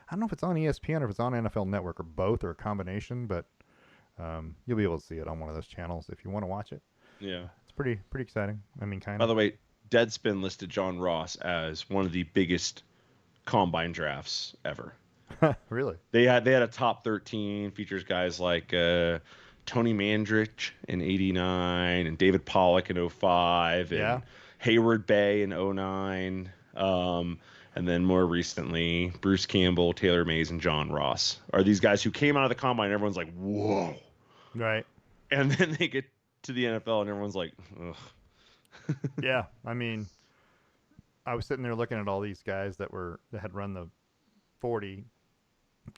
I don't know if it's on ESPN or if it's on NFL Network or both or a combination, but you'll be able to see it on one of those channels if you want to watch it. Yeah. It's pretty exciting. I mean, kind By of. the way, Deadspin listed John Ross as one of the biggest combine drafts ever. Really? They had a top 13, features guys like Tony Mandrich in '89 and David Pollock in '05 and Yeah. Hayward Bay in '09. And then more recently, Bruce Campbell, Taylor Mays, and John Ross are these guys who came out of the combine and everyone's like, whoa. Right. And then they get to the NFL and everyone's like, ugh. Yeah. I mean, I was sitting there looking at all these guys that had run the 40,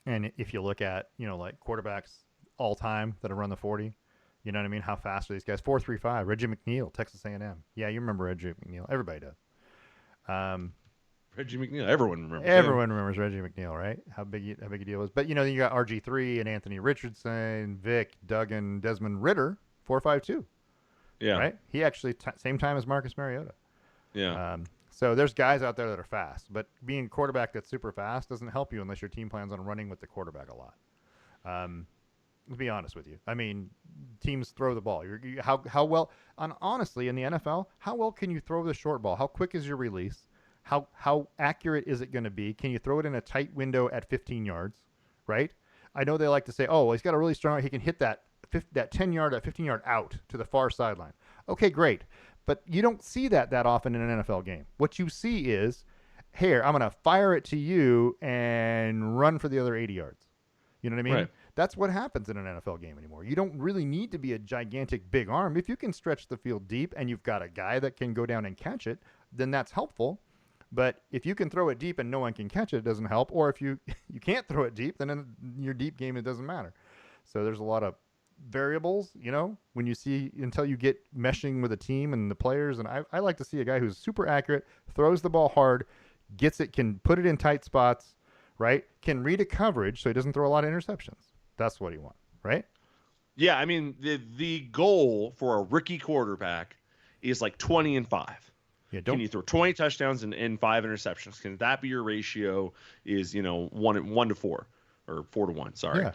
and if you look at like quarterbacks all time that have run the 40, you know what I mean? How fast are these guys? 4.35. Reggie McNeil, Texas A&M. Yeah, you remember Reggie McNeil? Everybody does. Reggie McNeil, everyone remembers him. Everyone remembers Reggie McNeil, right? How big a deal was. But you got RG3 and Anthony Richardson, Vic, Duggan, Desmond Ritter, 4.52. Yeah. Right? He actually same time as Marcus Mariota. Yeah. So there's guys out there that are fast, but being a quarterback that's super fast doesn't help you unless your team plans on running with the quarterback a lot. Let's be honest with you. I mean, teams throw the ball. How well? Honestly, in the NFL, how well can you throw the short ball? How quick is your release? How accurate is it going to be? Can you throw it in a tight window at 15 yards? Right? I know they like to say, "Oh, well, he's got a really strong. He can hit that 10 yard, 15 yard out to the far sideline." Okay, great. But you don't see that often in an NFL game. What you see is here, I'm going to fire it to you and run for the other 80 yards. You know what I mean? Right. That's what happens in an NFL game anymore. You don't really need to be a gigantic big arm. If you can stretch the field deep and you've got a guy that can go down and catch it, then that's helpful. But if you can throw it deep and no one can catch it, it doesn't help. Or if you you can't throw it deep, then in your deep game it doesn't matter. So there's a lot of variables, when you see until you get meshing with a team and the players. And I like to see a guy who's super accurate, throws the ball hard, gets it, can put it in tight spots, right? Can read a coverage so he doesn't throw a lot of interceptions. That's what you want, right? Yeah, I mean the goal for a rookie quarterback is like 20-5. Yeah, Can you throw 20 touchdowns and 5 interceptions? Can that be your ratio? Is 1-4 or 4-1? Sorry.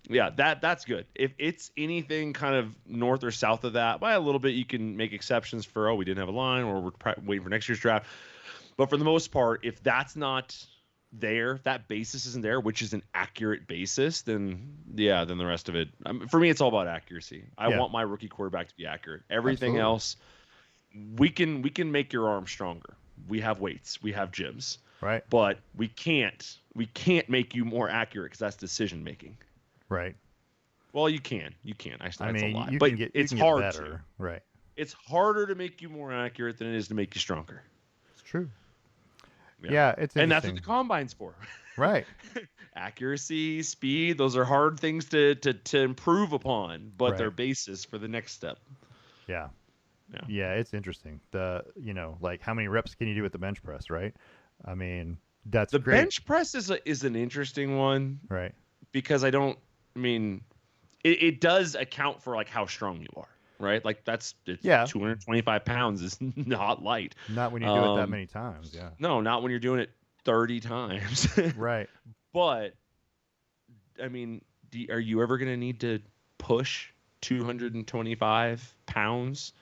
Yeah. That's good. If it's anything kind of north or south of that, by a little bit, you can make exceptions for we didn't have a line or we're waiting for next year's draft. But for the most part, if that's not there, if that basis isn't there, which is an accurate basis, then the rest of it. For me, it's all about accuracy. I want my rookie quarterback to be accurate. Everything else, we can make your arm stronger. We have weights, we have gyms, right? But we can't make you more accurate because that's decision making. Right. Well, you can. I mean, a lot. But it's hard better. Right. It's harder to make you more accurate than it is to make you stronger. It's true. Yeah, it's interesting. And that's what the combine's for. Right. Accuracy, speed, those are hard things to improve upon, but they're basis for the next step. Yeah. Yeah, it's interesting. Like how many reps can you do with the bench press, right? I mean, that's great. Bench press is an interesting one. Right. Because it does account for like how strong you are, right? Like 225 pounds is not light. Not when you do it that many times, yeah. No, not when you're doing it 30 times. Right. But, I mean, are you ever going to need to push 225 pounds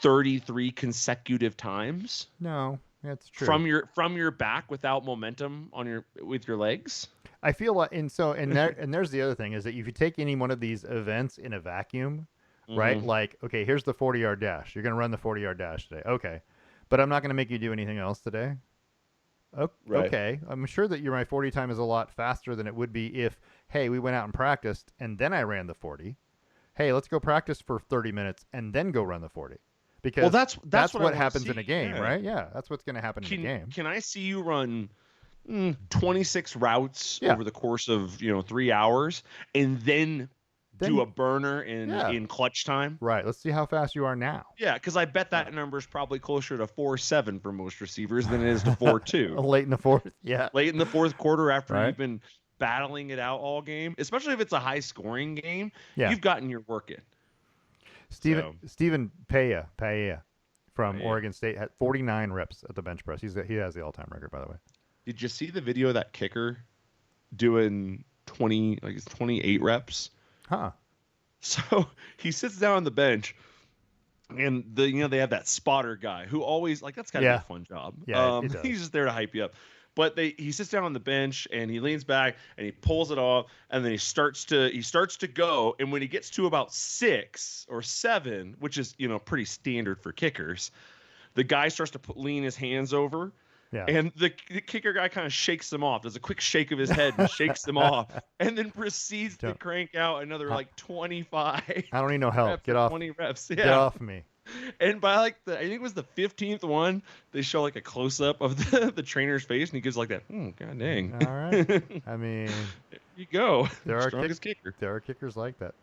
33 consecutive times? No, that's true. From your back without momentum with your legs? I feel like, and there's the other thing is that if you take any one of these events in a vacuum, right? Like, okay, here's the 40-yard dash. You're going to run the 40-yard dash today. Okay. But I'm not going to make you do anything else today. Okay. I'm sure that my 40 time is a lot faster than it would be if, hey, we went out and practiced and then I ran the 40. Hey, let's go practice for 30 minutes and then go run the 40. Because that's what happens in a game, right? Yeah, that's what's going to happen in a game. Can I see you run 26 routes over the course of 3 hours and then do a burner in clutch time? Right. Let's see how fast you are now. Yeah, because I bet that number is probably closer to 4.7 for most receivers than it is to 4.2. Late in the fourth. Yeah. Late in the fourth quarter after you've been battling it out all game, especially if it's a high scoring game. You've gotten your work in. Stephen Paella from Oregon State had 49 reps at the bench press. He has the all-time record, by the way. Did you see the video of that kicker doing 28 reps? Huh. So he sits down on the bench, and they have that spotter guy who always that's gotta be a fun job. Yeah, he's just there to hype you up. But he sits down on the bench and he leans back and he pulls it off, and then he starts to go, and when he gets to about 6 or 7, which is pretty standard for kickers, the guy starts to lean his hands over. Yeah. And the kicker guy kind of shakes him off. Does a quick shake of his head and shakes him off, and then proceeds to crank out another 25. I don't need no help. Get off. 20 reps. Yeah. Get off me. And by I think it was the 15th one, they show a close up of the trainer's face, and he gives that. God dang. All right. I mean, there you go. There are strongest kicker. There are kickers like that,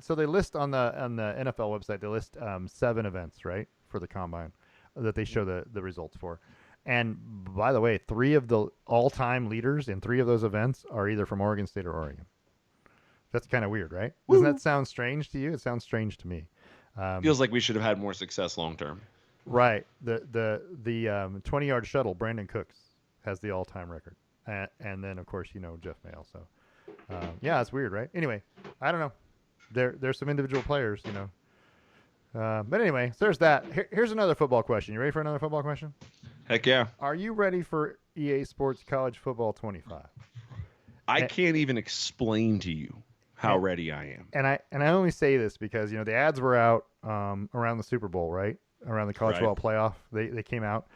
so they list on the NFL website. They list 7 events, right, for the combine that they show the results for. And by the way, 3 of the all-time leaders in 3 of those events are either from Oregon State or Oregon. That's kind of weird, right? Doesn't that sound strange to you? It sounds strange to me. Feels like we should have had more success long term. Right. The 20-yard shuttle, Brandon Cooks has the all-time record, and then of course Jeff Mayle. So yeah, it's weird, right? Anyway, I don't know. There's some individual players, But anyway, so there's that. Here's another football question. You ready for another football question? Heck yeah. Are you ready for EA Sports College Football 25? I can't even explain to you how ready I am. And I only say this because the ads were out around the Super Bowl, right? Around the college football playoff, they came out,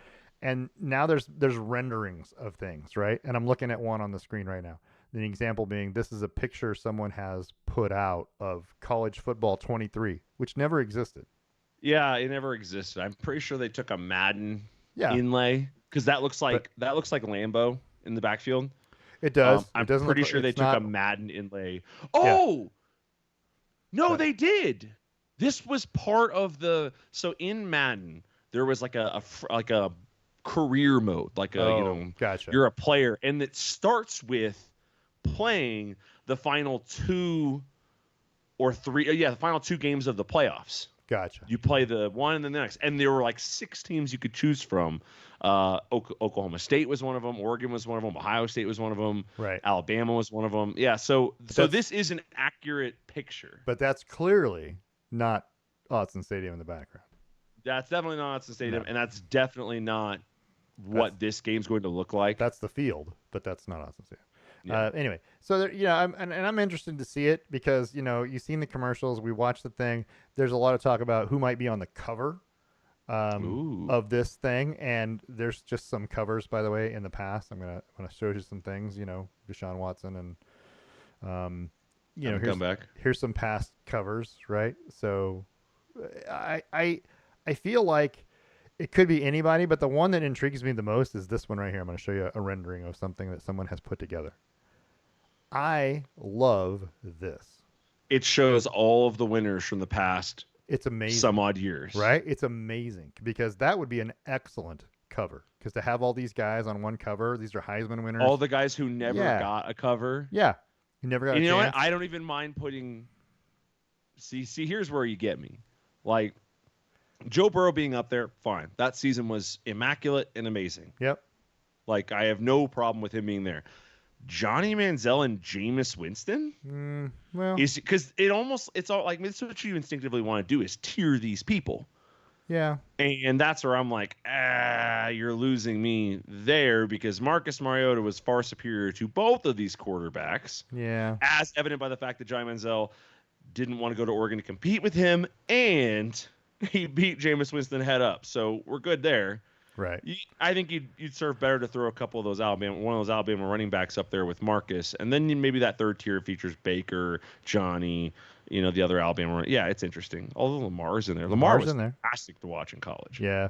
And now there's renderings of things, right? And I'm looking at one on the screen right now. The example being, this is a picture someone has put out of college football 23, which never existed. Yeah, it never existed. I'm pretty sure they took a Madden Yeah, inlay because but that looks like Lambeau in the backfield. it does. It I'm doesn't look pretty like sure they it's took a not. Madden inlay. Yeah, Oh no, but they did. This was part of the so in Madden there was like like a career mode, like a oh, gotcha, you're a player, and it starts with playing the final two or three, yeah, the final two games of the playoffs. gotcha. You play the one and then the next, and there were like six teams you could choose from. Oklahoma State was one of them. Oregon was one of them. Ohio State was one of them. Right. Alabama was one of them. Yeah. So But so that's this is an accurate picture. but that's clearly not Austin Stadium in the background. That's definitely not Austin No, Stadium, and that's definitely not that's what this game's going to look like. that's the field, but that's not Austin Stadium. Yeah. Anyway, so there, I'm interested to see it because you've seen the commercials, we watched the thing. There's a lot of talk about who might be on the cover Ooh. of this thing, and there's just some covers, by the way, in the past. I'm gonna show you some things. Deshaun Watson, and Have a here's comeback. some past covers, right? So I feel like it could be anybody, but the one that intrigues me the most is this one right here. I'm going to show you a rendering of something that someone has put together. I love this. It shows all of the winners from the past It's amazing, some odd years. right? It's amazing because that would be an excellent cover. Because to have all these guys on one cover, these are Heisman winners. All the guys who never Yeah. got a cover. Yeah, you never got And a you know chance. what? I don't even mind putting. See, here's where you get me. Like Joe Burrow being up there, fine. That season was immaculate and amazing. Yep. Like I have no problem with him being there. Johnny Manziel and Jameis Winston Well, is because it's all like this is what you instinctively want to do is tier these people. yeah. And that's where I'm like, you're losing me there because Marcus Mariota was far superior to both of these quarterbacks, Yeah. as evident by the fact that Johnny Manziel didn't want to go to Oregon to compete with him, and he beat Jameis Winston head up. So we're good there. Right. I think you'd serve better to throw a couple of those one of those Alabama running backs up there with Marcus, and then maybe that third tier features Baker, Johnny, the other Alabama. Yeah, it's interesting. Although Lamar's in there. Lamar Lamar's was in there. fantastic to watch in college. Yeah.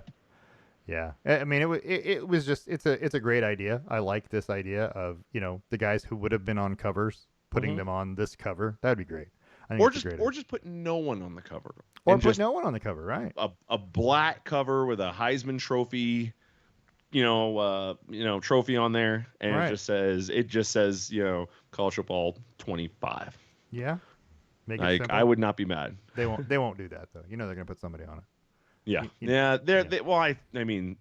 Yeah. I mean, it was just it's a great idea. I like this idea of the guys who would have been on covers putting them on this cover. That'd be great. I think Or it's a just great or idea. just put no one on the cover. Or And put just no one on the cover, right? a black cover with a Heisman Trophy, trophy on there, and Right. it just says college football 25. Yeah. Make it Like simple. I would not be mad. They won't do that though. They're gonna put somebody on it. Yeah, You- yeah. yeah. Well, I mean,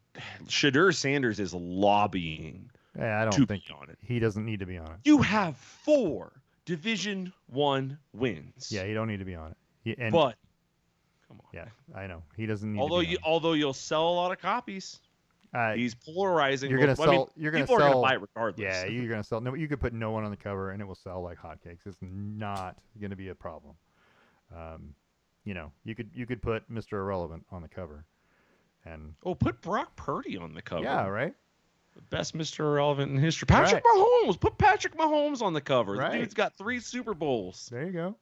Shadur Sanders is lobbying Yeah, I don't to think be on it. he doesn't need to be on it. You have 4 Division I wins. Yeah, he don't need to be on it. But come on. yeah, I know he doesn't need Although to be although you'll sell a lot of copies, on it. he's polarizing. You're gonna both- I mean, sell. You're gonna people are sell. gonna buy it regardless. Yeah, you're gonna sell. No, you could put no one on the cover and it will sell like hotcakes. It's not gonna be a problem. You could put Mr. Irrelevant on the cover, and Oh, put Brock Purdy on the cover. yeah, right. Best Mr. Irrelevant in history. Patrick Mahomes. Put Patrick Mahomes on the cover. Right. The dude's got 3 Super Bowls. There you go.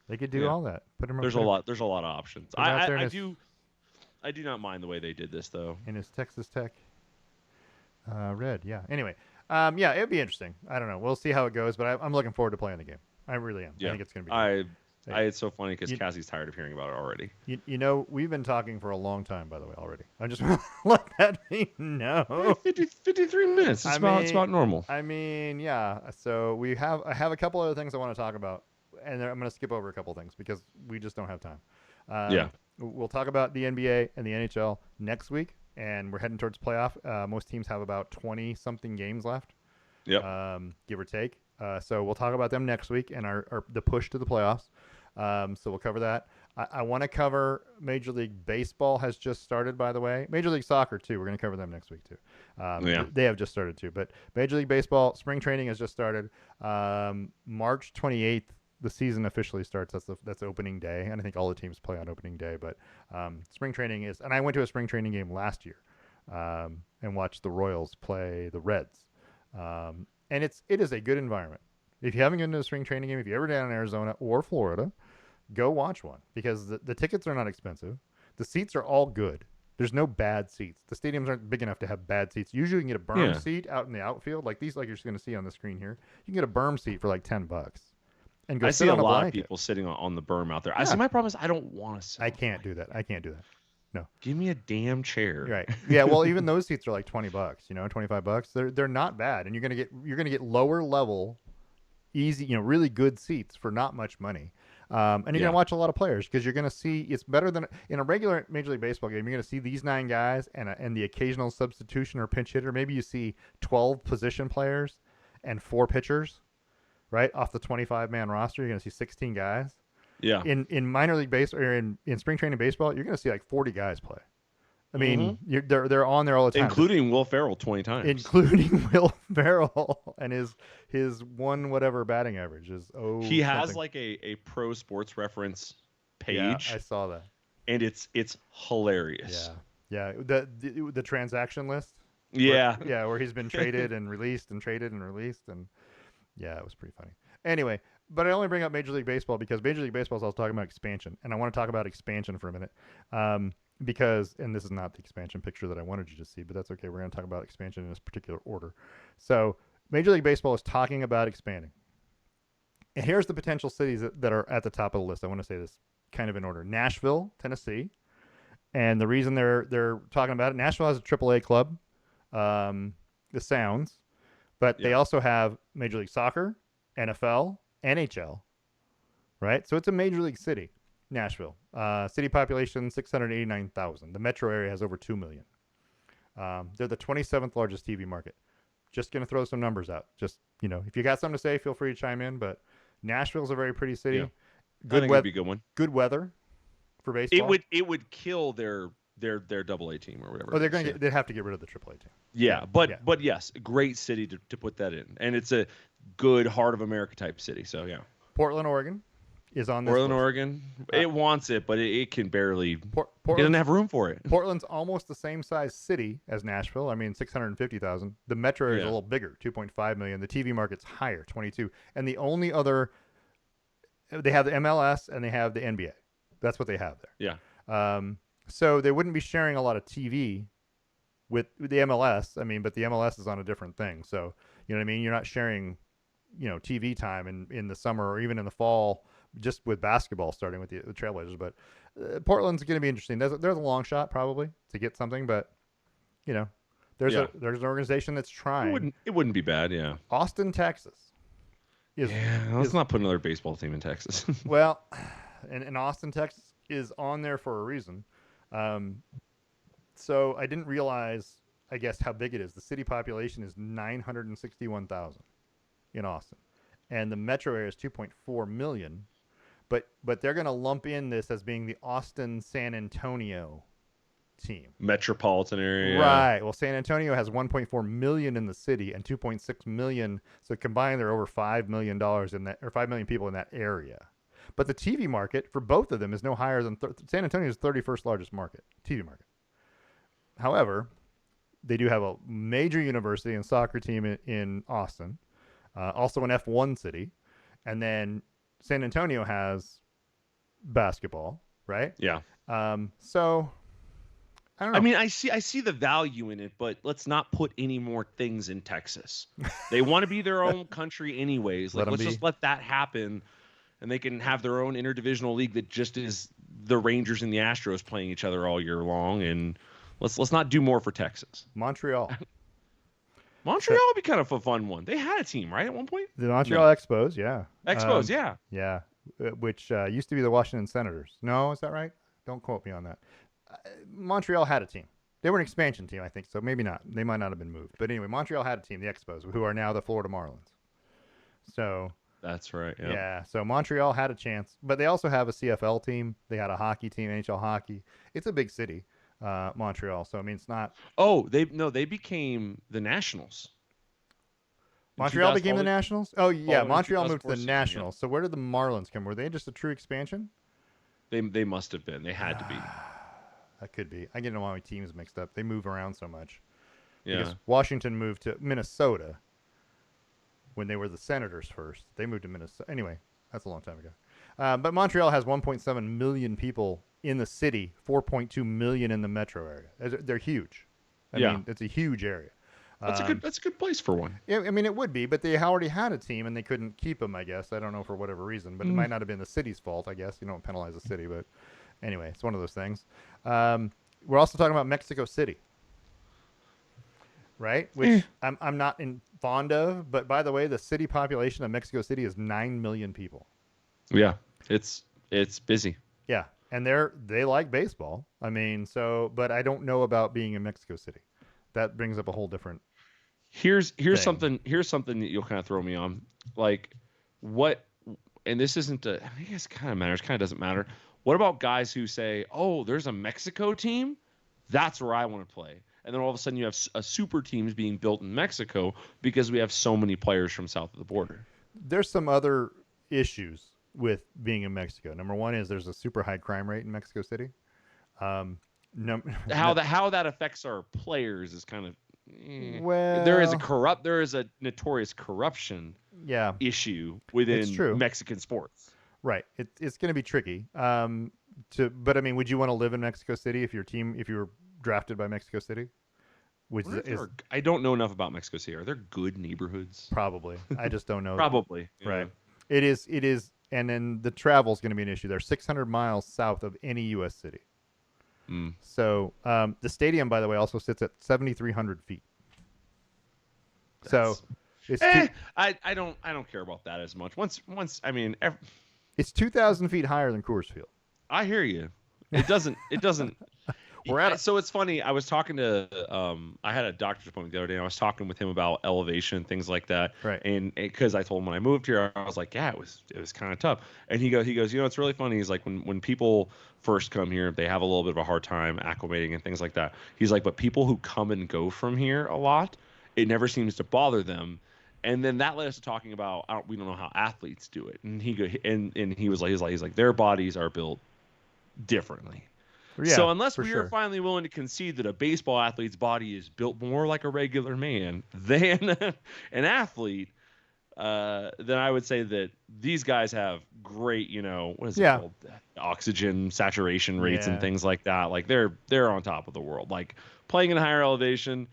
They could do Yeah. all that. Put him. There's a lot. There's a lot of options. Put him out there in I his- do. I do not mind the way they did this though. in his Texas Tech red. Yeah. Anyway, yeah, it'd be interesting. I don't know. We'll see how it goes, but I'm looking forward to playing the game. I really am. Yeah. I think it's gonna be. Great. It's so funny because You- Cassie's tired of hearing about it already. We've been talking for a long time, by the way, already. I just want to let that be known. 53 minutes. It's about normal. I mean, yeah. So I have a couple other things I want to talk about, and I'm going to skip over a couple things because we just don't have time. Yeah. We'll talk about the NBA and the NHL next week, and we're heading towards playoff. Most teams have about 20 something games left, Yep. give or take. So we'll talk about them next week and the push to the playoffs. So we'll cover that. I want to cover Major League Baseball has just started, by the way. Major League Soccer, too. We're going to cover them next week, too. Yeah. They have just started, too. But Major League Baseball, spring training has just started. March 28th, the season officially starts. That's opening day. And I think all the teams play on opening day. But spring training is – and I went to a spring training game last year. and watch the Royals play the Reds. And it is a good environment. If you haven't been to a spring training game, if you're ever down in Arizona or Florida, go watch one because the tickets are not expensive. The seats are all good. There's no bad seats. The stadiums aren't big enough to have bad seats. Usually, you can get a berm Yeah. seat out in the outfield, like these, like you're just going to see on the screen here. You can get a berm seat for like $10 and go I see sit a on a lot of blanket. people sitting on the berm out there. I see. Yeah, My problem is I don't want to sit I on the can't do blanket. that. I can't do that. No, Give me a damn you're chair. right. Yeah, well, even those seats are like $20. You know, $25. They're not bad, and you're gonna get lower level easy, really good seats for not much money. And you're going to Yeah. watch a lot of players because you're going to see it's better than in a regular Major League Baseball game. You're going to see these 9 guys and the occasional substitution or pinch hitter. Maybe you see 12 position players and 4 pitchers, right? Off the 25-man roster, you're going to see 16 guys. Yeah. In minor league base or in spring training baseball, you're going to see like 40 guys play. I Hmm. mean, they're on there all the time. Including Will Ferrell 20 times. Including Will Ferrell and his one whatever batting average is He has something. like a pro sports reference Yeah, I page, saw that. and it's hilarious. Yeah, yeah. The transaction list where Yeah. yeah where he's been traded and released and traded and released and yeah, it was pretty funny. Anyway, but I only bring up Major League Baseball because Major League Baseball is also talking about expansion, and I want to talk about expansion for a minute. Because and this is not the expansion picture that I wanted you to see, but that's okay. We're going to talk about expansion in this particular order. So Major League Baseball is talking about expanding. And here's the potential cities that are at the top of the list. I want to say this kind of in order. Nashville, Tennessee, and the reason they're talking about it, Nashville has a AAA club, the Sounds, but they Yeah. also have Major League Soccer, NFL, NHL, right? So it's a major league city, Nashville. City population 689,000. The metro area has over 2 million. They're the 27th largest TV market. Just going to throw some numbers out. Just, if you got something to say, feel free to chime in. But Nashville's a very pretty Yeah. city. I Good think it'd weather. be a good one. Good weather for It baseball. would kill their double A team or whatever Oh, it they're is. going to Yeah. get. They have to get rid of the AAA team. Yeah, Yeah, yeah. but yes, great city to put that in, and it's a good heart of America type city. So yeah, Portland, Oregon, is on this Portland, list. Oregon, Uh, it wants it, but it can barely. It doesn't Portland's have room for it. Portland's almost the same size city as Nashville. I mean, 650,000. The metro area is a Yeah, little bigger, 2.5 million. The TV market's higher, 22. And the only other they have the MLS and they have the NBA. That's what they have yeah, there. So they wouldn't be sharing a lot of TV with the MLS. I mean, but the MLS is on a different thing. So you know what I mean. You're not sharing, TV time in the summer or even in the fall, just with basketball starting with the Trailblazers. But Portland's going to be interesting. There's a long shot probably to get something, but you know, yeah. there's an organization that's trying. It wouldn't be bad. Yeah, Austin, Texas is yeah. Let's is not put another baseball team in Texas. well, and Austin, Texas is on there for a reason. Um, so I didn't realize, I guess, how big it is. The city population is 961,000 in Austin, and the metro area is 2.4 million. But they're going to lump in this as being the Austin San Antonio team. Metropolitan area. Right. Well, San Antonio has 1.4 million in the city and 2.6 million. So combined, they're over $5 million in that, or 5 million people in that area. But the TV market for both of them is no higher than San Antonio's 31st largest market, TV market. However, they do have a major university and soccer team in Austin, also an F1 city, and then San Antonio has basketball, right? Yeah. So I don't know. I mean, I see the value in it, but let's not put any more things in Texas. They want to be their own country anyways. Let Like 'em let's be. just let that happen, and they can have their own interdivisional league that just is the Rangers and the Astros playing each other all year long, and let's not do more for Texas. Montreal. Montreal would be kind of a fun one. They had a team, right, at one point? The Montreal No. Expos, yeah. Expos, yeah. Yeah, which used to be the Washington Senators. No, is that right? Don't quote me on that. Montreal had a team. They were an expansion team, I think, so maybe not. They might not have been moved. But anyway, Montreal had a team, the Expos, who are now the Florida Marlins. So, That's right. Yeah. yeah, so Montreal had a chance. But they also have a CFL team. They had a hockey team, NHL hockey. It's a big city, Montreal. So, I mean, it's not. Oh, they became the Nationals. In Montreal became the 2012, Nationals? Oh, yeah, following Montreal moved to the 2004 season, Nationals. So, where did the Marlins come? Were they just a true expansion? they must have been. They had to be. That could be. I get all my teams mixed up. They move around so much because Yeah. Washington moved to Minnesota when they were the Senators first. They moved to Minnesota. Anyway, that's a long time ago. But Montreal has 1.7 million people in the city, 4.2 million in the metro area. They're huge. I Yeah. mean, it's a huge area. That's a good Um, that's a good place for one. yeah, I mean, it would be, but they already had a team and they couldn't keep them. I guess I don't know for whatever reason, but it Mm. might not have been the city's fault. I guess you don't penalize the city, but anyway, it's one of those things. Um, we're also talking about Mexico City, right? Eh. Which I'm not fond of. But by the way, the city population of Mexico City is 9 million people. Yeah. It's busy. Yeah, and they like baseball. I mean, so but I don't know about being in Mexico City. That brings up a whole different Here's thing. something that you'll kind of throw me on. Like what and this isn't a I guess it kind of matters, kind of doesn't matter. What about guys who say, "Oh, there's a Mexico team? That's where I want to play." And then all of a sudden you have a super teams being built in Mexico because we have so many players from south of the border. There's some other issues with being in Mexico. Number one is there's a super high crime rate in Mexico City. Um, no, How no, that affects our players is kind of well, there is a notorious corruption yeah, issue it's within true. Mexican sports. Right. It's going to be tricky. But I mean, would you want to live in Mexico City if you were drafted by Mexico City? I Which wonder if there is are, I don't know enough about Mexico City. Are there good neighborhoods? probably. I just don't know. Probably. Yeah. Right. It is, and then the travel is going to be an issue. They're 600 miles south of any U.S. city. Mm. So the stadium, by the way, also sits at 7,300 feet. So That's it's two, I don't care about that as much. Once I mean it's 2,000 feet higher than Coors Field. I hear you. It doesn't We're at a, so it's funny. I was talking to I had a doctor's appointment the other day. And I was talking with him about elevation and things like that. right. And because I told him when I moved here, I was like, yeah, it was kind of tough. And he goes, it's really funny. He's like, when people first come here, they have a little bit of a hard time acclimating and things like that. He's like, but people who come and go from here a lot, it never seems to bother them. And then that led us to talking about we don't know how athletes do it. And he was like he's like their bodies are built differently. Yeah, So unless for we are sure. finally willing to concede that a baseball athlete's body is built more like a regular man than an athlete, then I would say that these guys have great, what is it Yeah, called, oxygen saturation rates and yeah. things like that. Like they're on top of the world. Like playing in higher elevation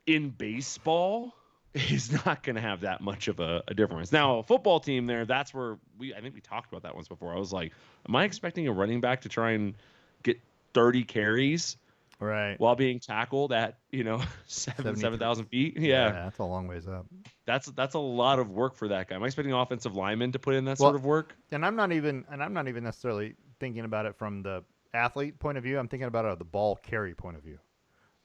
in baseball is not going to have that much of a difference. Now, a football team there, that's where I think we talked about that once before. I was like, am I expecting a running back to try and get 30 carries Right. while being tackled at, 73. 7,000 feet? Yeah. Yeah, that's a long ways up. That's a lot of work for that guy. Am I expecting an offensive lineman to put in that sort Well, of work? and I'm not even necessarily thinking about it from the athlete point of view. I'm thinking about it of the ball carry point of view.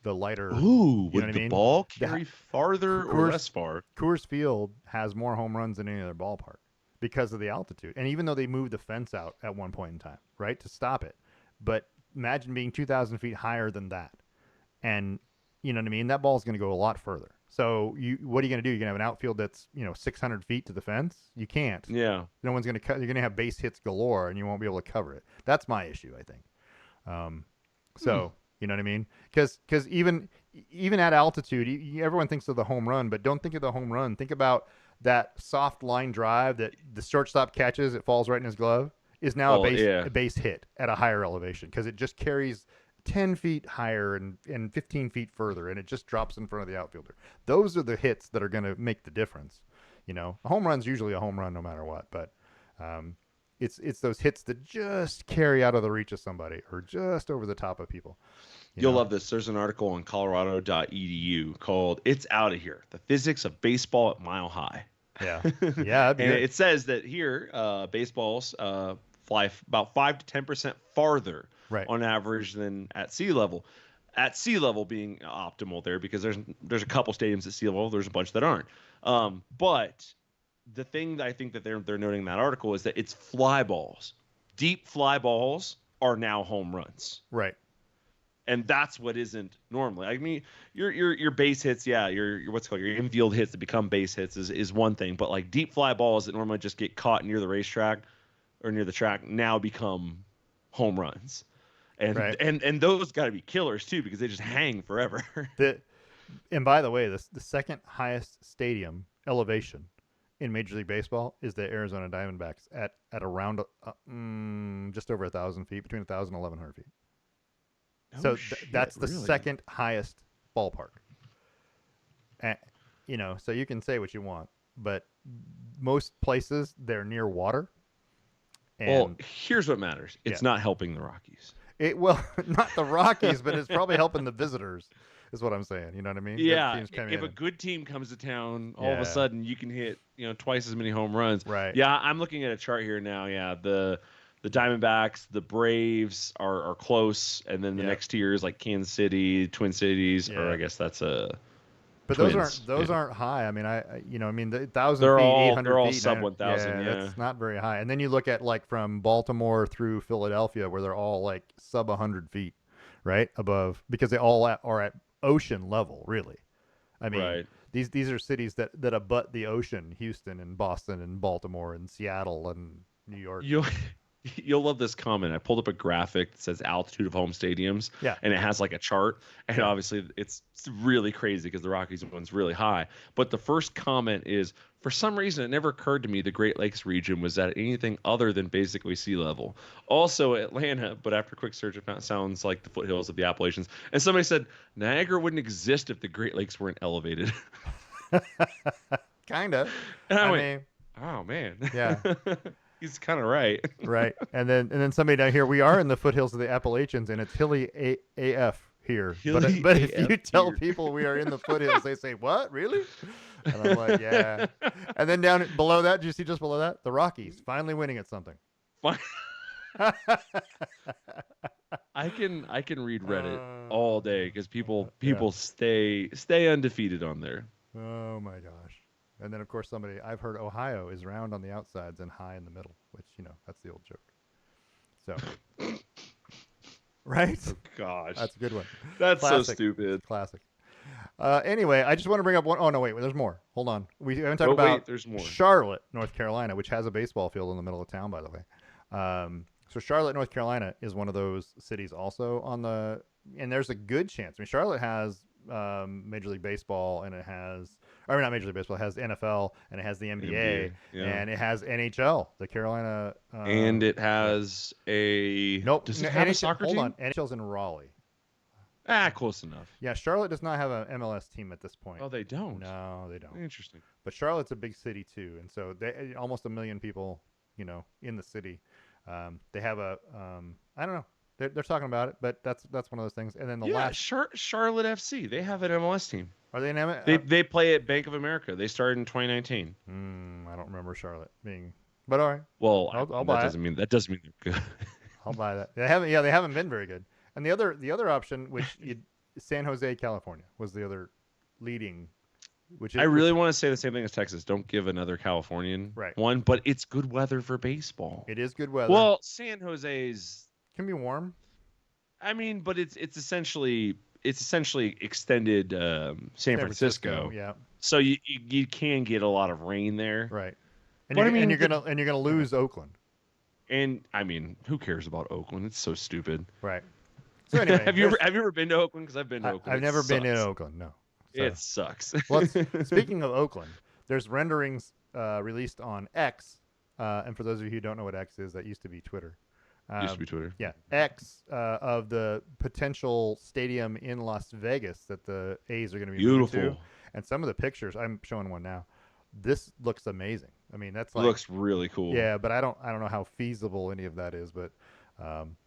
The lighter, Ooh, you know what would I the mean? ball The carry farther or Coors less far? Coors Field has more home runs than any other ballpark because of the altitude. And even though they moved the fence out at one point in time, right, to stop it, but imagine being 2,000 feet higher than that, and you know what I mean. That ball's going to go a lot further. So what are you going to do? You're going to have an outfield that's 600 feet to the fence. You can't. Yeah. No one's going to cut. You're going to have base hits galore, and you won't be able to cover it. That's my issue, I think. Um, Hmm. so you know what I mean? Because even at altitude, everyone thinks of the home run, but don't think of the home run. Think about that soft line drive that the shortstop catches. It falls right in his glove. Is now a Well, base yeah. a base hit at a higher elevation because it just carries 10 feet higher and 15 feet further, and it just drops in front of the outfielder. Those are the hits that are going to make the difference. A home run's usually a home run no matter what, but um, it's those hits that just carry out of the reach of somebody or just over the top of people. You You'll know, love this. There's an article on colorado.edu called "It's Out of Here: The Physics of Baseball at Mile High." yeah, And yeah, that'd be good. it says that here, baseballs fly about 5 to 10% farther Right, on average than at sea level. At sea level being optimal there because there's a couple stadiums at sea level. There's a bunch that aren't. But the thing that I think that they're noting in that article is that it's fly balls. Deep fly balls are now home runs, right, and that's what isn't normally. I mean, your base hits, yeah, your what's it called your infield hits that become base hits is one thing, but like deep fly balls that normally just get caught near the racetrack or near the track now become home runs. Right. And those got to be killers too because they just hang forever. The and by the way, the second highest stadium elevation in Major League Baseball is the Arizona Diamondbacks at around just over 1,000 feet, between 1,000 and 1,100 feet. No So shit, that's the really. second highest ballpark. And, so you can say what you want, but most places they're near water, Well, and here's what matters. yeah, It's not helping the Rockies. not the Rockies, but it's probably helping the visitors. Is what I'm saying. You know what I mean? The Yeah, teams come if in a and good team comes to town, all of a yeah, sudden you can hit, twice as many home runs. right, Yeah, I'm looking at a chart here now. Yeah, the Diamondbacks, the Braves are close, and then the yeah, next tier is like Kansas City, Twin Cities, or yeah. I guess that's But those aren't Twins. Yeah. those aren't high. I mean, the 1,000 feet, eight They're hundred all feet, sub 900, 1,000, yeah, yeah. that's not very high. And then you look at like from Baltimore through Philadelphia, where they're all like sub 100 feet, right above, because they all are at ocean level, really. I mean, Right. these are cities that abut the ocean: Houston and Boston and Baltimore and Seattle and New York. You'll you'll love this comment. I pulled up a graphic that says altitude of home stadiums, Yeah, and it has like a chart. And yeah. obviously, it's really crazy because the Rockies one's really high. But the first comment is, for some reason, it never occurred to me the Great Lakes region was at anything other than basically sea level. Also, Atlanta, but after quick search, it sounds like the foothills of the Appalachians. And somebody said Niagara wouldn't exist if the Great Lakes weren't elevated. Kind of. And I I went, mean, oh man, yeah. he's kind of right. Right. And then somebody down here, we are in the foothills of the Appalachians, and it's hilly AF here. But Hilly but if AF you tell here. people we are in the foothills, they say, "What? Really?" And I'm like, "Yeah." And then down below that, do you see just below that, the Rockies finally winning at something. Fine. I can read Reddit all Uh, day because people yeah. people stay undefeated on there. Oh my gosh. And then of course I've heard Ohio is round on the outsides and high in the middle, which that's the old joke. So right, Oh gosh, that's a good one. that's so Classic. stupid. Classic. Anyway, I just want to bring up one oh no, wait, there's more. Hold on. We haven't talked Oh about wait, there's more. Charlotte, North Carolina, which has a baseball field in the middle of town, by the way. So Charlotte, North Carolina is one of those cities also and there's a good chance. I mean, Charlotte has Major League Baseball, and it has, or not Major League Baseball, it has the NFL, and it has the NBA, NBA, yeah, and it has NHL, the Carolina. and it Yeah. has a. Nope. Does it have a soccer Hold on. team? NHL's in Raleigh. Close enough. Yeah, Charlotte does not have an MLS team at this point. Oh, they don't. No, they don't. Interesting. But Charlotte's a big city too, and so they almost 1 million people, in the city. They have I don't know. They're talking about it, but that's one of those things. And then the Yeah, last, Charlotte FC. They have an MLS team. are they in They play at Bank of America. They started in 2019. I don't remember Charlotte being, but all right, Well, I'll that buy it. doesn't mean they're good. I'll buy that. They haven't been very good. And the other option, San Jose, California, was the other leading, I really want to say the same thing as Texas. Don't give another Californian right. one, but it's good weather for baseball. It is good weather. Well, San Jose's, Can be warm. I mean, but it's essentially extended San Francisco. Yeah. So you can get a lot of rain there. Right. And But you're, I mean, and you're gonna lose Oakland. and I mean, who cares about Oakland? It's so stupid. Right. So anyway, have you ever been to Oakland? Because I've been to Oakland. I've never been in Oakland. No. So. It sucks. Well, speaking of Oakland, there's renderings released on X, and for those of you who don't know what X is, that used to be Twitter. Used to be Twitter. Yeah, X of the potential stadium in Las Vegas that the A's are going to be moving to, and some of the pictures. I'm showing one now. This looks amazing. I mean, that's like, looks really cool. Yeah, but I don't know how feasible any of that is, but.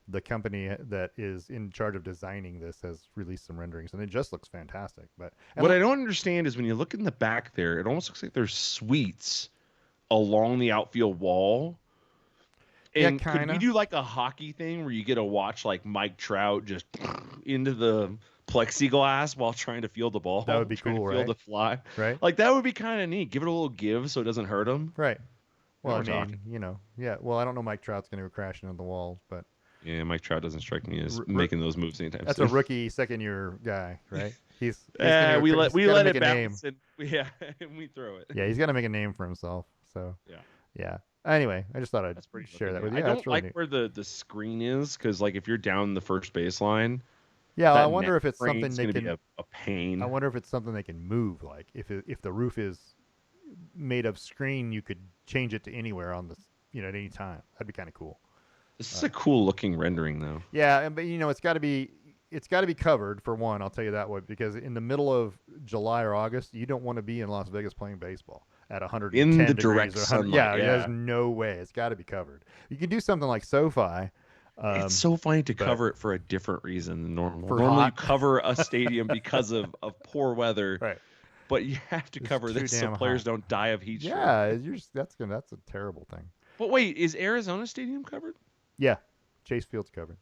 The company that is in charge of designing this has released some renderings, and it just looks fantastic. But what I don't understand is when you look in the back there, it almost looks like there's suites along the outfield wall. And yeah, could we do like a hockey thing where you get to watch like Mike Trout just into the plexiglass while trying to field the ball? That would be trying cool, to field right? the fly, Right? Like that would be kind of neat. Give it a little give so it doesn't hurt him. Right. Well, Now I we're mean, talking. yeah. Well, I don't know Mike Trout's going to go crashing into the walls, but Yeah, Mike Trout doesn't strike me as making those moves anytime that's soon. a rookie second-year guy, right? He's we he's let make it a name. bounce and and we throw it. Yeah, he's got to make a name for himself. So Yeah. yeah. Anyway, I just thought I'd That's pretty share looking. that Yeah. with you. I Yeah, that's don't really like neat. where the screen is because like if you're down the first baseline, Yeah, I that wonder next if it's frame something is they going to be can. a I pain. wonder if it's something they can move. Like if the roof is made of screen, you could change it to anywhere on the at any time. That'd be kind of cool. This is Uh, a cool looking rendering though. yeah, but it's got to be covered for one. I'll tell you that way because in the middle of July or August, you don't want to be in Las Vegas playing baseball at In the 110 degrees direct or 100. sunlight, Yeah, there's yeah. no way. It's got to be covered. You can do something like SoFi, It's um, so funny to but cover it for a different reason than normal. for Normally, you hot, cover a stadium because of poor weather, right? but you have to It's cover too this so damn players hot. don't die of heat stroke. Yeah, that's a terrible thing. But wait, is Arizona Stadium covered? Yeah, Chase Field's covered.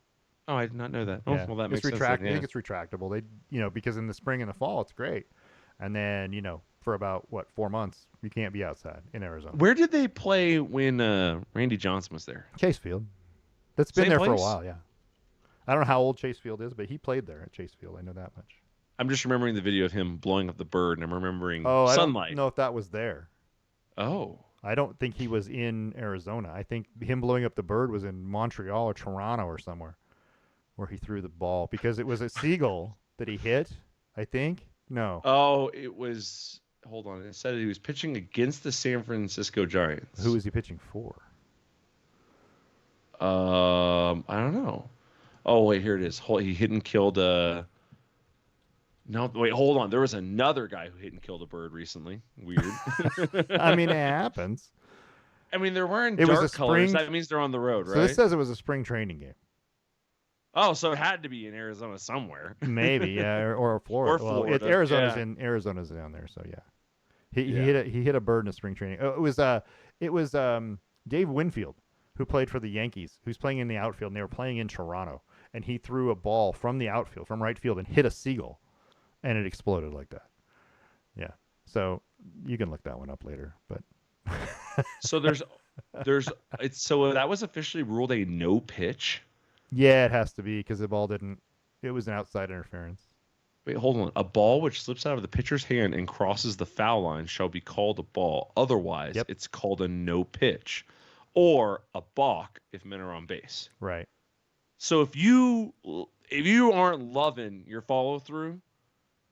Oh, I did not know that. Oh, Yeah, well, that it's makes sense then. retract. I Yeah. think it's retractable. They, because in the spring and the fall it's great, and then for about 4 months you can't be outside in Arizona. Where did they play when Randy Johnson was there? Chase Field. That's been Same there for a place? while. Yeah, I don't know how old Chase Field is, but he played there at Chase Field. I know that much. I'm just remembering the video of him blowing up the bird, and I'm remembering Oh, I don't sunlight. know if that was there. Oh, I don't think he was in Arizona. I think him blowing up the bird was in Montreal or Toronto or somewhere where he threw the ball because it was a seagull that he hit. I think no. oh, it was. Hold on. It said he was pitching against the San Francisco Who Giants. was he pitching for? I don't know. Oh wait, here it is. He hit and killed a. No, wait, hold on. There was another guy who hit and killed a bird recently. Weird. I mean, it happens. I mean, they're wearing It was a dark colors. spring. That means they're on the road, So this right? says it was a spring training game. Oh, so it had to be in Arizona somewhere. Maybe, yeah, or Or Florida. Well, Florida. Arizona's Yeah. Arizona's down there, so yeah. He Yeah. hit a bird in a spring training. Oh, it was Dave Winfield who played for the Yankees, who's playing in the outfield, and they were playing in Toronto, and he threw a ball from the outfield, from right field, and hit a seagull, and it exploded like that. Yeah, so you can look that one up later, but So there's it's so that was officially ruled a no pitch. yeah, it has to be because the ball didn't. It was an outside interference. Wait, hold on. A ball which slips out of the pitcher's hand and crosses the foul line shall be called a ball. Otherwise, Yep. it's called a no pitch or a balk if men are on base. Right. So if you aren't loving your follow through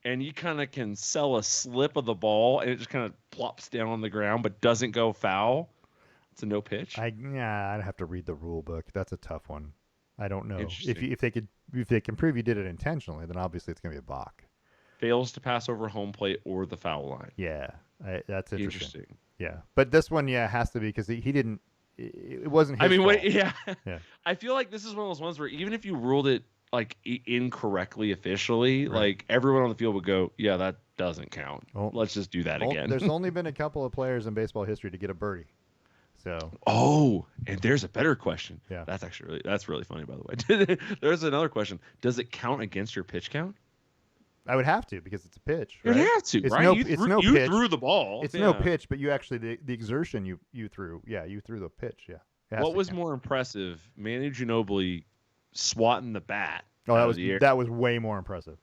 and you kind of can sell a slip of the ball and it just kind of plops down on the ground but doesn't go foul, it's a no pitch. I'd have to read the rule book. That's a tough one. I don't know Interesting. if they can prove you did it intentionally, then obviously it's gonna be a balk. Fails to pass over home plate or the foul line. Yeah, that's interesting. Interesting. Yeah, but this one, yeah, has to be because he didn't. It wasn't I his mean, fault. wait, yeah. Yeah. I feel like this is one of those ones where even if you ruled it like incorrectly officially, Right. like everyone on the field would go, "Yeah, that doesn't count. Well, Let's just do that again." There's only been a couple of players in baseball history to get a birdie. So Oh, and there's a better question. yeah, That's really funny, by the way. There's another question. Does it count against your pitch count? I would have to because it's a pitch. You'd Right? have to, It's right? no, You it's threw, no you pitch. threw the ball. It's Yeah. no pitch, but you actually the exertion you threw. Yeah, you threw the pitch. Yeah. It has What to was count. more impressive, Manu Ginobili swatting the bat Oh, out of the air? that was way more impressive.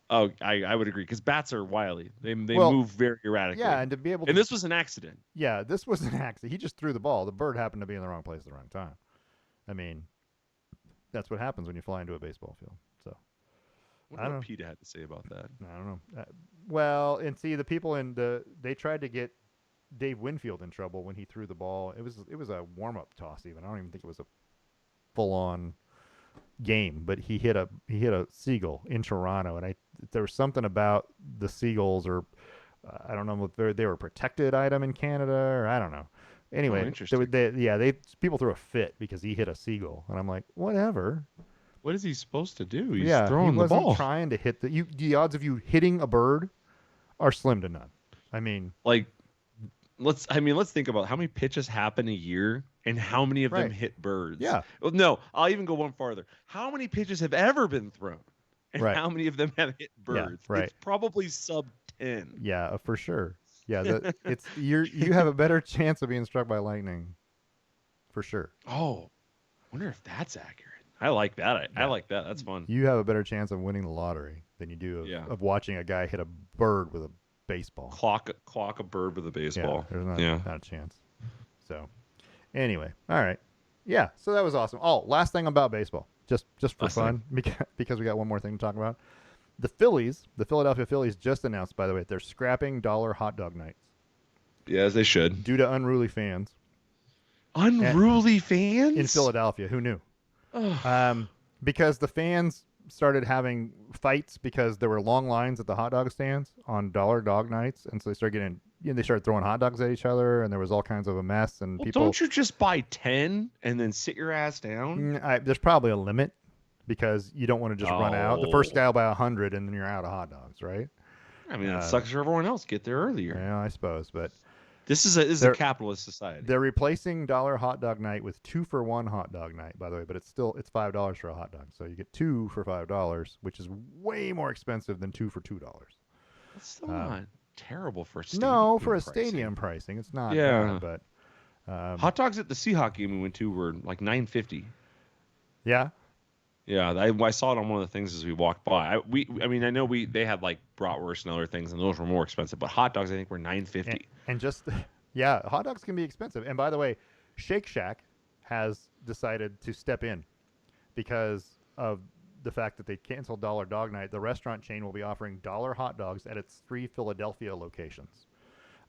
Oh, I would agree because bats are wily. They Well, move very erratically. Yeah, and to be able to. And this was an accident. Yeah, this was an accident. He just threw the ball. The bird happened to be in the wrong place at the wrong time. I mean, that's what happens when you fly into a baseball field. So I I wonder don't what know. Peter had to say about that. I don't know. Well, and see, the people they tried to get Dave Winfield in trouble when he threw the ball. It was a warm up toss. Even I don't even think it was a full on game, but he hit a seagull in Toronto, and there was something about the seagulls, or I don't know if they were a protected item in Canada, or I don't know. Anyway, interesting. people threw a fit because he hit a seagull, and I'm like, whatever. What is he supposed to do? He's Yeah, throwing he the wasn't ball. trying to hit the odds of you hitting a bird are slim to none. I mean, Like, let's think about how many pitches happen a year and how many of them Right. hit birds. Yeah. Well, no, I'll even go one farther. How many pitches have ever been thrown? And Right. how many of them have hit birds? right. It's probably sub 10. yeah, for sure. Yeah, you have a better chance of being struck by lightning, for sure. Oh, wonder if that's accurate. I like that. I Yeah. like that. That's fun. You have a better chance of winning the lottery than you do Yeah. of watching a guy hit a bird with a baseball. Clock a bird with a baseball. Yeah, there's not a chance. So, Anyway, all right. Yeah, so that was awesome. Oh, last thing about baseball, just for Last thing. fun, because we got one more thing to talk about. The Phillies, the Philadelphia Phillies, just announced, by the way, they're scrapping dollar hot dog nights Yeah, as they should. due to unruly fans Unruly in fans. Philadelphia. Who knew? Ugh. Um, because the fans started having fights because there were long lines at the hot dog stands on dollar dog nights, and so they started getting, they started throwing hot dogs at each other, and there was all kinds of a mess, and Well, people. don't you just buy 10 and then sit your ass down? There's probably a limit because you don't want to just run out. The first Oh. guy will buy 100, and then you're out of hot dogs, right? I mean, that Uh, sucks for everyone else. Get there earlier. yeah, I suppose, but This is a they're capitalist society. they're replacing dollar hot dog night with 2-for-1 hot dog night, by the way, but it's $5 for a hot dog, so you get two for $5, which is way more expensive than two for $2. That's still Um, not terrible for a stadium No, for a pricing. stadium pricing, it's not Yeah. bad, but Hot dogs at the Seahawks game we went to were like $9.50. yeah, Yeah, I saw it on one of the things as we walked by. I mean, I know they had like bratwurst and other things, and those were more expensive. But hot dogs, I think, were $9.50. and just yeah, hot dogs can be expensive. And by the way, Shake Shack has decided to step in because of the fact that they canceled Dollar Dog Night. The restaurant chain will be offering dollar hot dogs at its 3 Philadelphia locations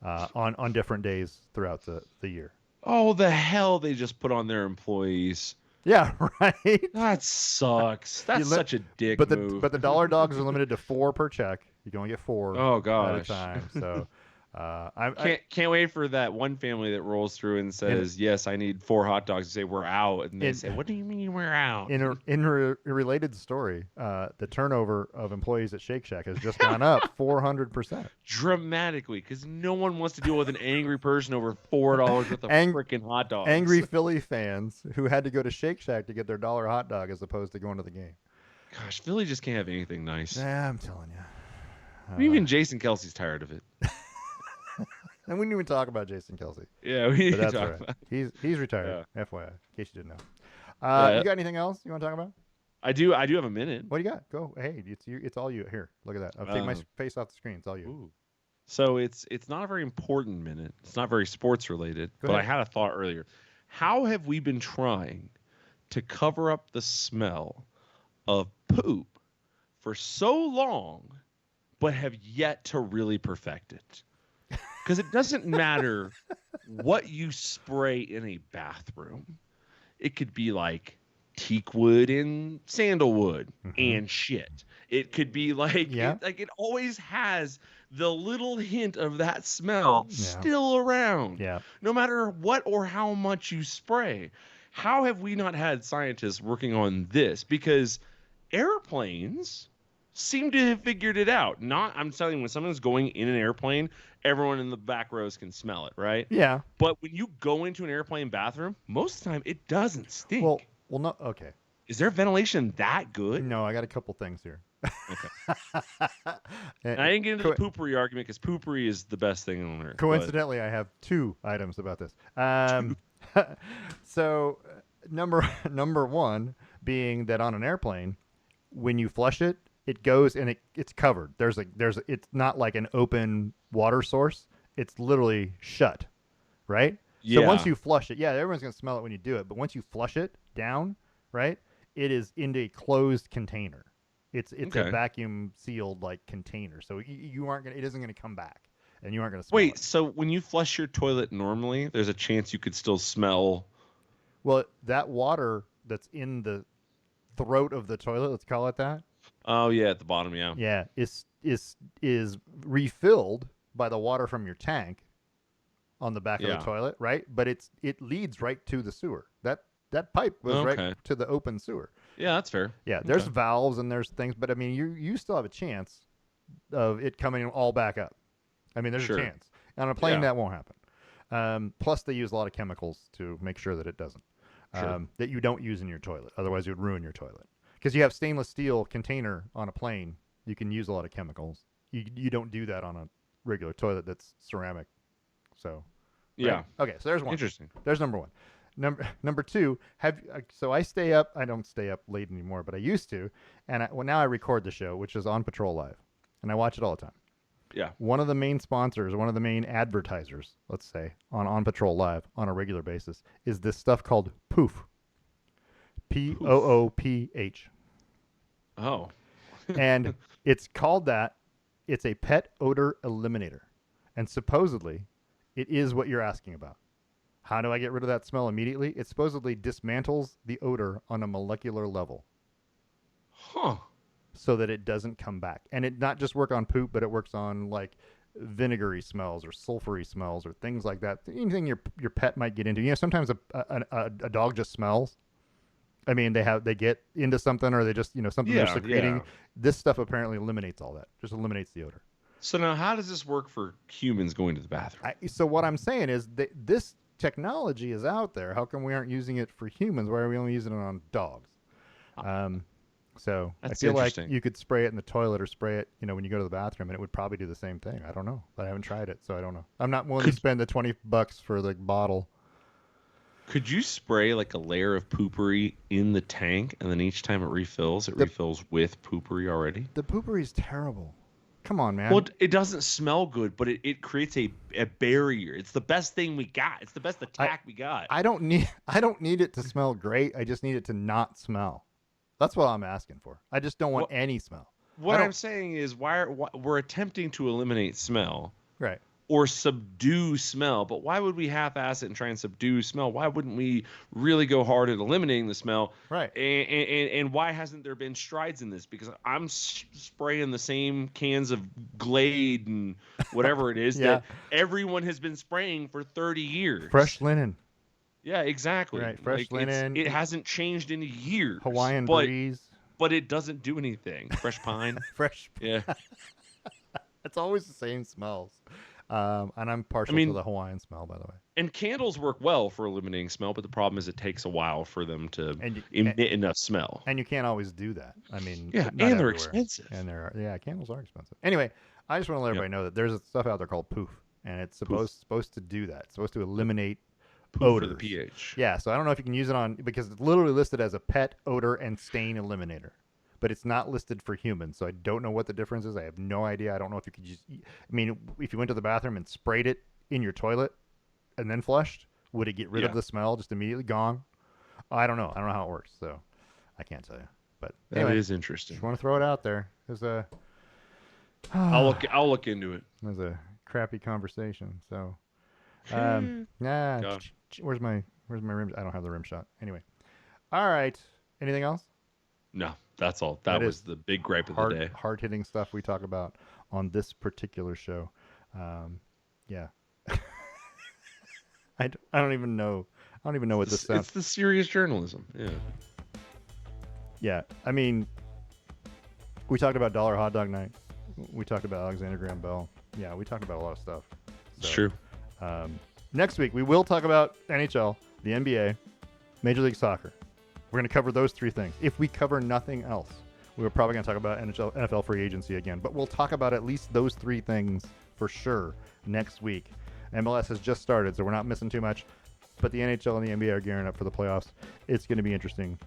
on different days throughout the year. Oh, the hell they just put on their employees. Yeah, right. That sucks. That's li- such a dick But move. the dollar dogs are limited to 4 per check. You can only get 4 Oh at a gosh. time. So I Can't wait for that one family that rolls through and says, "Yes, I need 4 hot dogs." You say we're out, and they in- say, "What do you mean we're out?" in a related story, the turnover of employees at Shake Shack has just gone up 400%. Dramatically, because no one wants to deal with an angry person over $4 worth of freaking hot dogs. Angry Philly fans who had to go to Shake Shack to get their dollar hot dog as opposed to going to the game. Gosh, Philly just can't have anything nice. Yeah, I'm telling you. Even Jason Kelsey's tired of it. And we didn't even talk about Jason Kelsey. Yeah, we But can that's all talk right. about. He's retired. FYI, in case you didn't know. Yeah. You got anything else you want to talk about? I do have a minute. What do you got? Go. Hey, it's all you. Here, look at that. I'll take my face off the screen. It's all you. Ooh. So it's not a very important minute. It's not very sports related. Go But ahead. I had a thought earlier. How have we been trying to cover up the smell of poop for so long, but have yet to really perfect it? Because it doesn't matter what you spray in a bathroom. It could be like teak wood and sandalwood and shit. It could be like it always has the little hint of that smell still around. Yeah. No matter what or how much you spray. How have we not had scientists working on this? Because airplanes seem to have figured it out. I'm telling you, when someone's going in an airplane, everyone in the back rows can smell it, right? Yeah. But when you go into an airplane bathroom, most of the time it doesn't stink. Well, no. Okay. Is their ventilation that good? No, I got a couple things here. Okay. And I didn't get into the poopery argument because poopery is the best thing on earth. Coincidentally, I have 2 items about this. So, number one being that on an airplane, when you flush it, it goes and it's covered. It's not like an open water source. It's literally shut, right? Yeah. So once you flush it, everyone's gonna smell it when you do it. But once you flush it down, right, it is in a closed container. It's a vacuum sealed like container. So you aren't gonna. It isn't gonna come back, and you aren't gonna smell Wait, it. so when you flush your toilet normally, there's a chance you could still smell. Well, that water that's in the throat of the toilet, let's call it that. Oh yeah, at the bottom, yeah. Yeah, is refilled by the water from your tank on the back of the toilet, right? But it leads right to the sewer. That pipe was right to the open sewer. Yeah, that's fair. Yeah, there's valves and there's things, but I mean, you still have a chance of it coming all back up. I mean, there's a chance. On a plane, that won't happen. Plus, they use a lot of chemicals to make sure that it doesn't. That you don't use in your toilet. Otherwise, it would ruin your toilet. Because you have stainless steel container on a plane, you can use a lot of chemicals. You don't do that on a regular toilet that's ceramic. So yeah. Right? Okay, so there's one. Interesting. There's number one. Number two, so I stay up. I don't stay up late anymore, but I used to. And now I record the show, which is on Patrol Live, and I watch it all the time. Yeah. One of the main sponsors, one of the main advertisers, let's say, on Patrol Live on a regular basis is this stuff called Poof. Poof. Pooph. Oh. And it's called that. It's a pet odor eliminator. And supposedly, it is what you're asking about. How do I get rid of that smell immediately? It supposedly dismantles the odor on a molecular level Huh. so that it doesn't come back. And it not just work on poop, but it works on like vinegary smells or sulfury smells or things like that. Anything your pet might get into. You know, sometimes a dog just smells. I mean, they get into something or they just, something they're Yeah, secreting. yeah. This stuff apparently eliminates all that. Just eliminates the odor. So now, how does this work for humans going to the bathroom? So what I'm saying is that this technology is out there. How come we aren't using it for humans? Why are we only using it on dogs? So I That's feel like interesting. you could spray it in the toilet or spray it, when you go to the bathroom, and it would probably do the same thing. I don't know, but I haven't tried it, so I don't know. I'm not willing to Could spend the $20 for the bottle. could you spray like a layer of poopery in the tank, and then each time it refills The with poopery already? the poopery is terrible. Come on, man. Well, it doesn't smell good, but it creates a barrier. It's the best thing we got. It's the best attack we got. I don't need it to smell great. I just need it to not smell. That's what I'm asking for. I just don't want What any smell. what I'm saying is why we're attempting to eliminate smell Right. or subdue smell, but why would we half-ass it and try and subdue smell? Why wouldn't we really go hard at eliminating the smell? Right. And why hasn't there been strides in this? Because I'm spraying the same cans of Glade and whatever it is Yeah. that everyone has been spraying for 30 years. Fresh linen. Yeah, exactly. Right. Fresh linen. It hasn't changed in years. Hawaiian but, breeze. But it doesn't do anything. Fresh pine. Fresh. Yeah. It's always the same smells. And I'm partial to the Hawaiian smell, by the way. And candles work well for eliminating smell, but the problem is it takes a while for them to emit enough smell. And you can't always do that. I mean, yeah, not and they're everywhere. expensive. And candles are expensive. Anyway, I just want to let everybody know that there's stuff out there called Poof, and it's supposed to do that. It's supposed to eliminate odors. For the pH. Yeah, so I don't know if you can use it on because it's literally listed as a pet odor and stain eliminator, but it's not listed for humans. So I don't know what the difference is. I have no idea. I don't know if you could just. I mean, if you went to the bathroom and sprayed it in your toilet and then flushed, would it get rid of the smell just immediately gone? I don't know. I don't know how it works, so I can't tell you. But anyway, that is interesting. Just want to throw it out there. There's a. I'll look into it. It was a crappy conversation. So, where's my rim? I don't have the rim shot. Anyway, all right. Anything else? No, that's all. That was the big gripe of the day. Hard hitting stuff we talk about on this particular show. Yeah. I don't even know. I don't even know what this sounds. It's the serious journalism. Yeah. Yeah. I mean, we talked about Dollar Hot Dog Night. We talked about Alexander Graham Bell. Yeah, we talked about a lot of stuff. It's true. Next week, we will talk about NHL, the NBA, Major League Soccer. We're going to cover those three things. If we cover nothing else, we're probably going to talk about NFL free agency again. But we'll talk about at least those three things for sure next week. MLS has just started, so we're not missing too much. But the NHL and the NBA are gearing up for the playoffs. It's going to be interesting.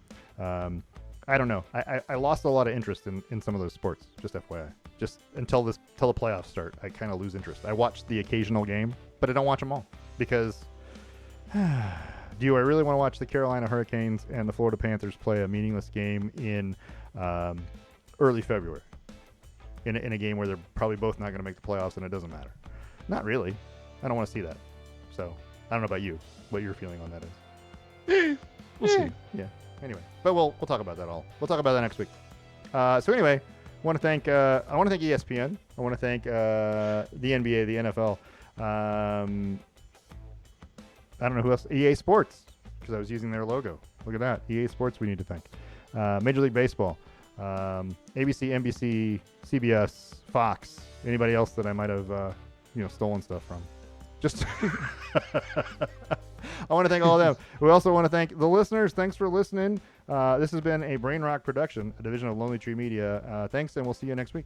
I don't know. I lost a lot of interest in some of those sports, just FYI. Just until the playoffs start, I kind of lose interest. I watch the occasional game, but I don't watch them all because do I really want to watch the Carolina Hurricanes and the Florida Panthers play a meaningless game in early February in a game where they're probably both not going to make the playoffs and it doesn't matter? Not really. I don't want to see that. So I don't know about you, what your feeling on that is. We'll see. Yeah. Anyway, but we'll talk about that all. We'll talk about that next week. So anyway, I want to thank ESPN. I want to thank the NBA, the NFL. I don't know who else. EA Sports, because I was using their logo. Look at that. EA Sports. We need to thank. Major League Baseball, ABC, NBC, CBS, Fox. Anybody else that I might have stolen stuff from. Just I want to thank all of them. We also want to thank the listeners. Thanks for listening. This has been a Brain Rock production, a division of Lonely Tree Media. Thanks, and we'll see you next week.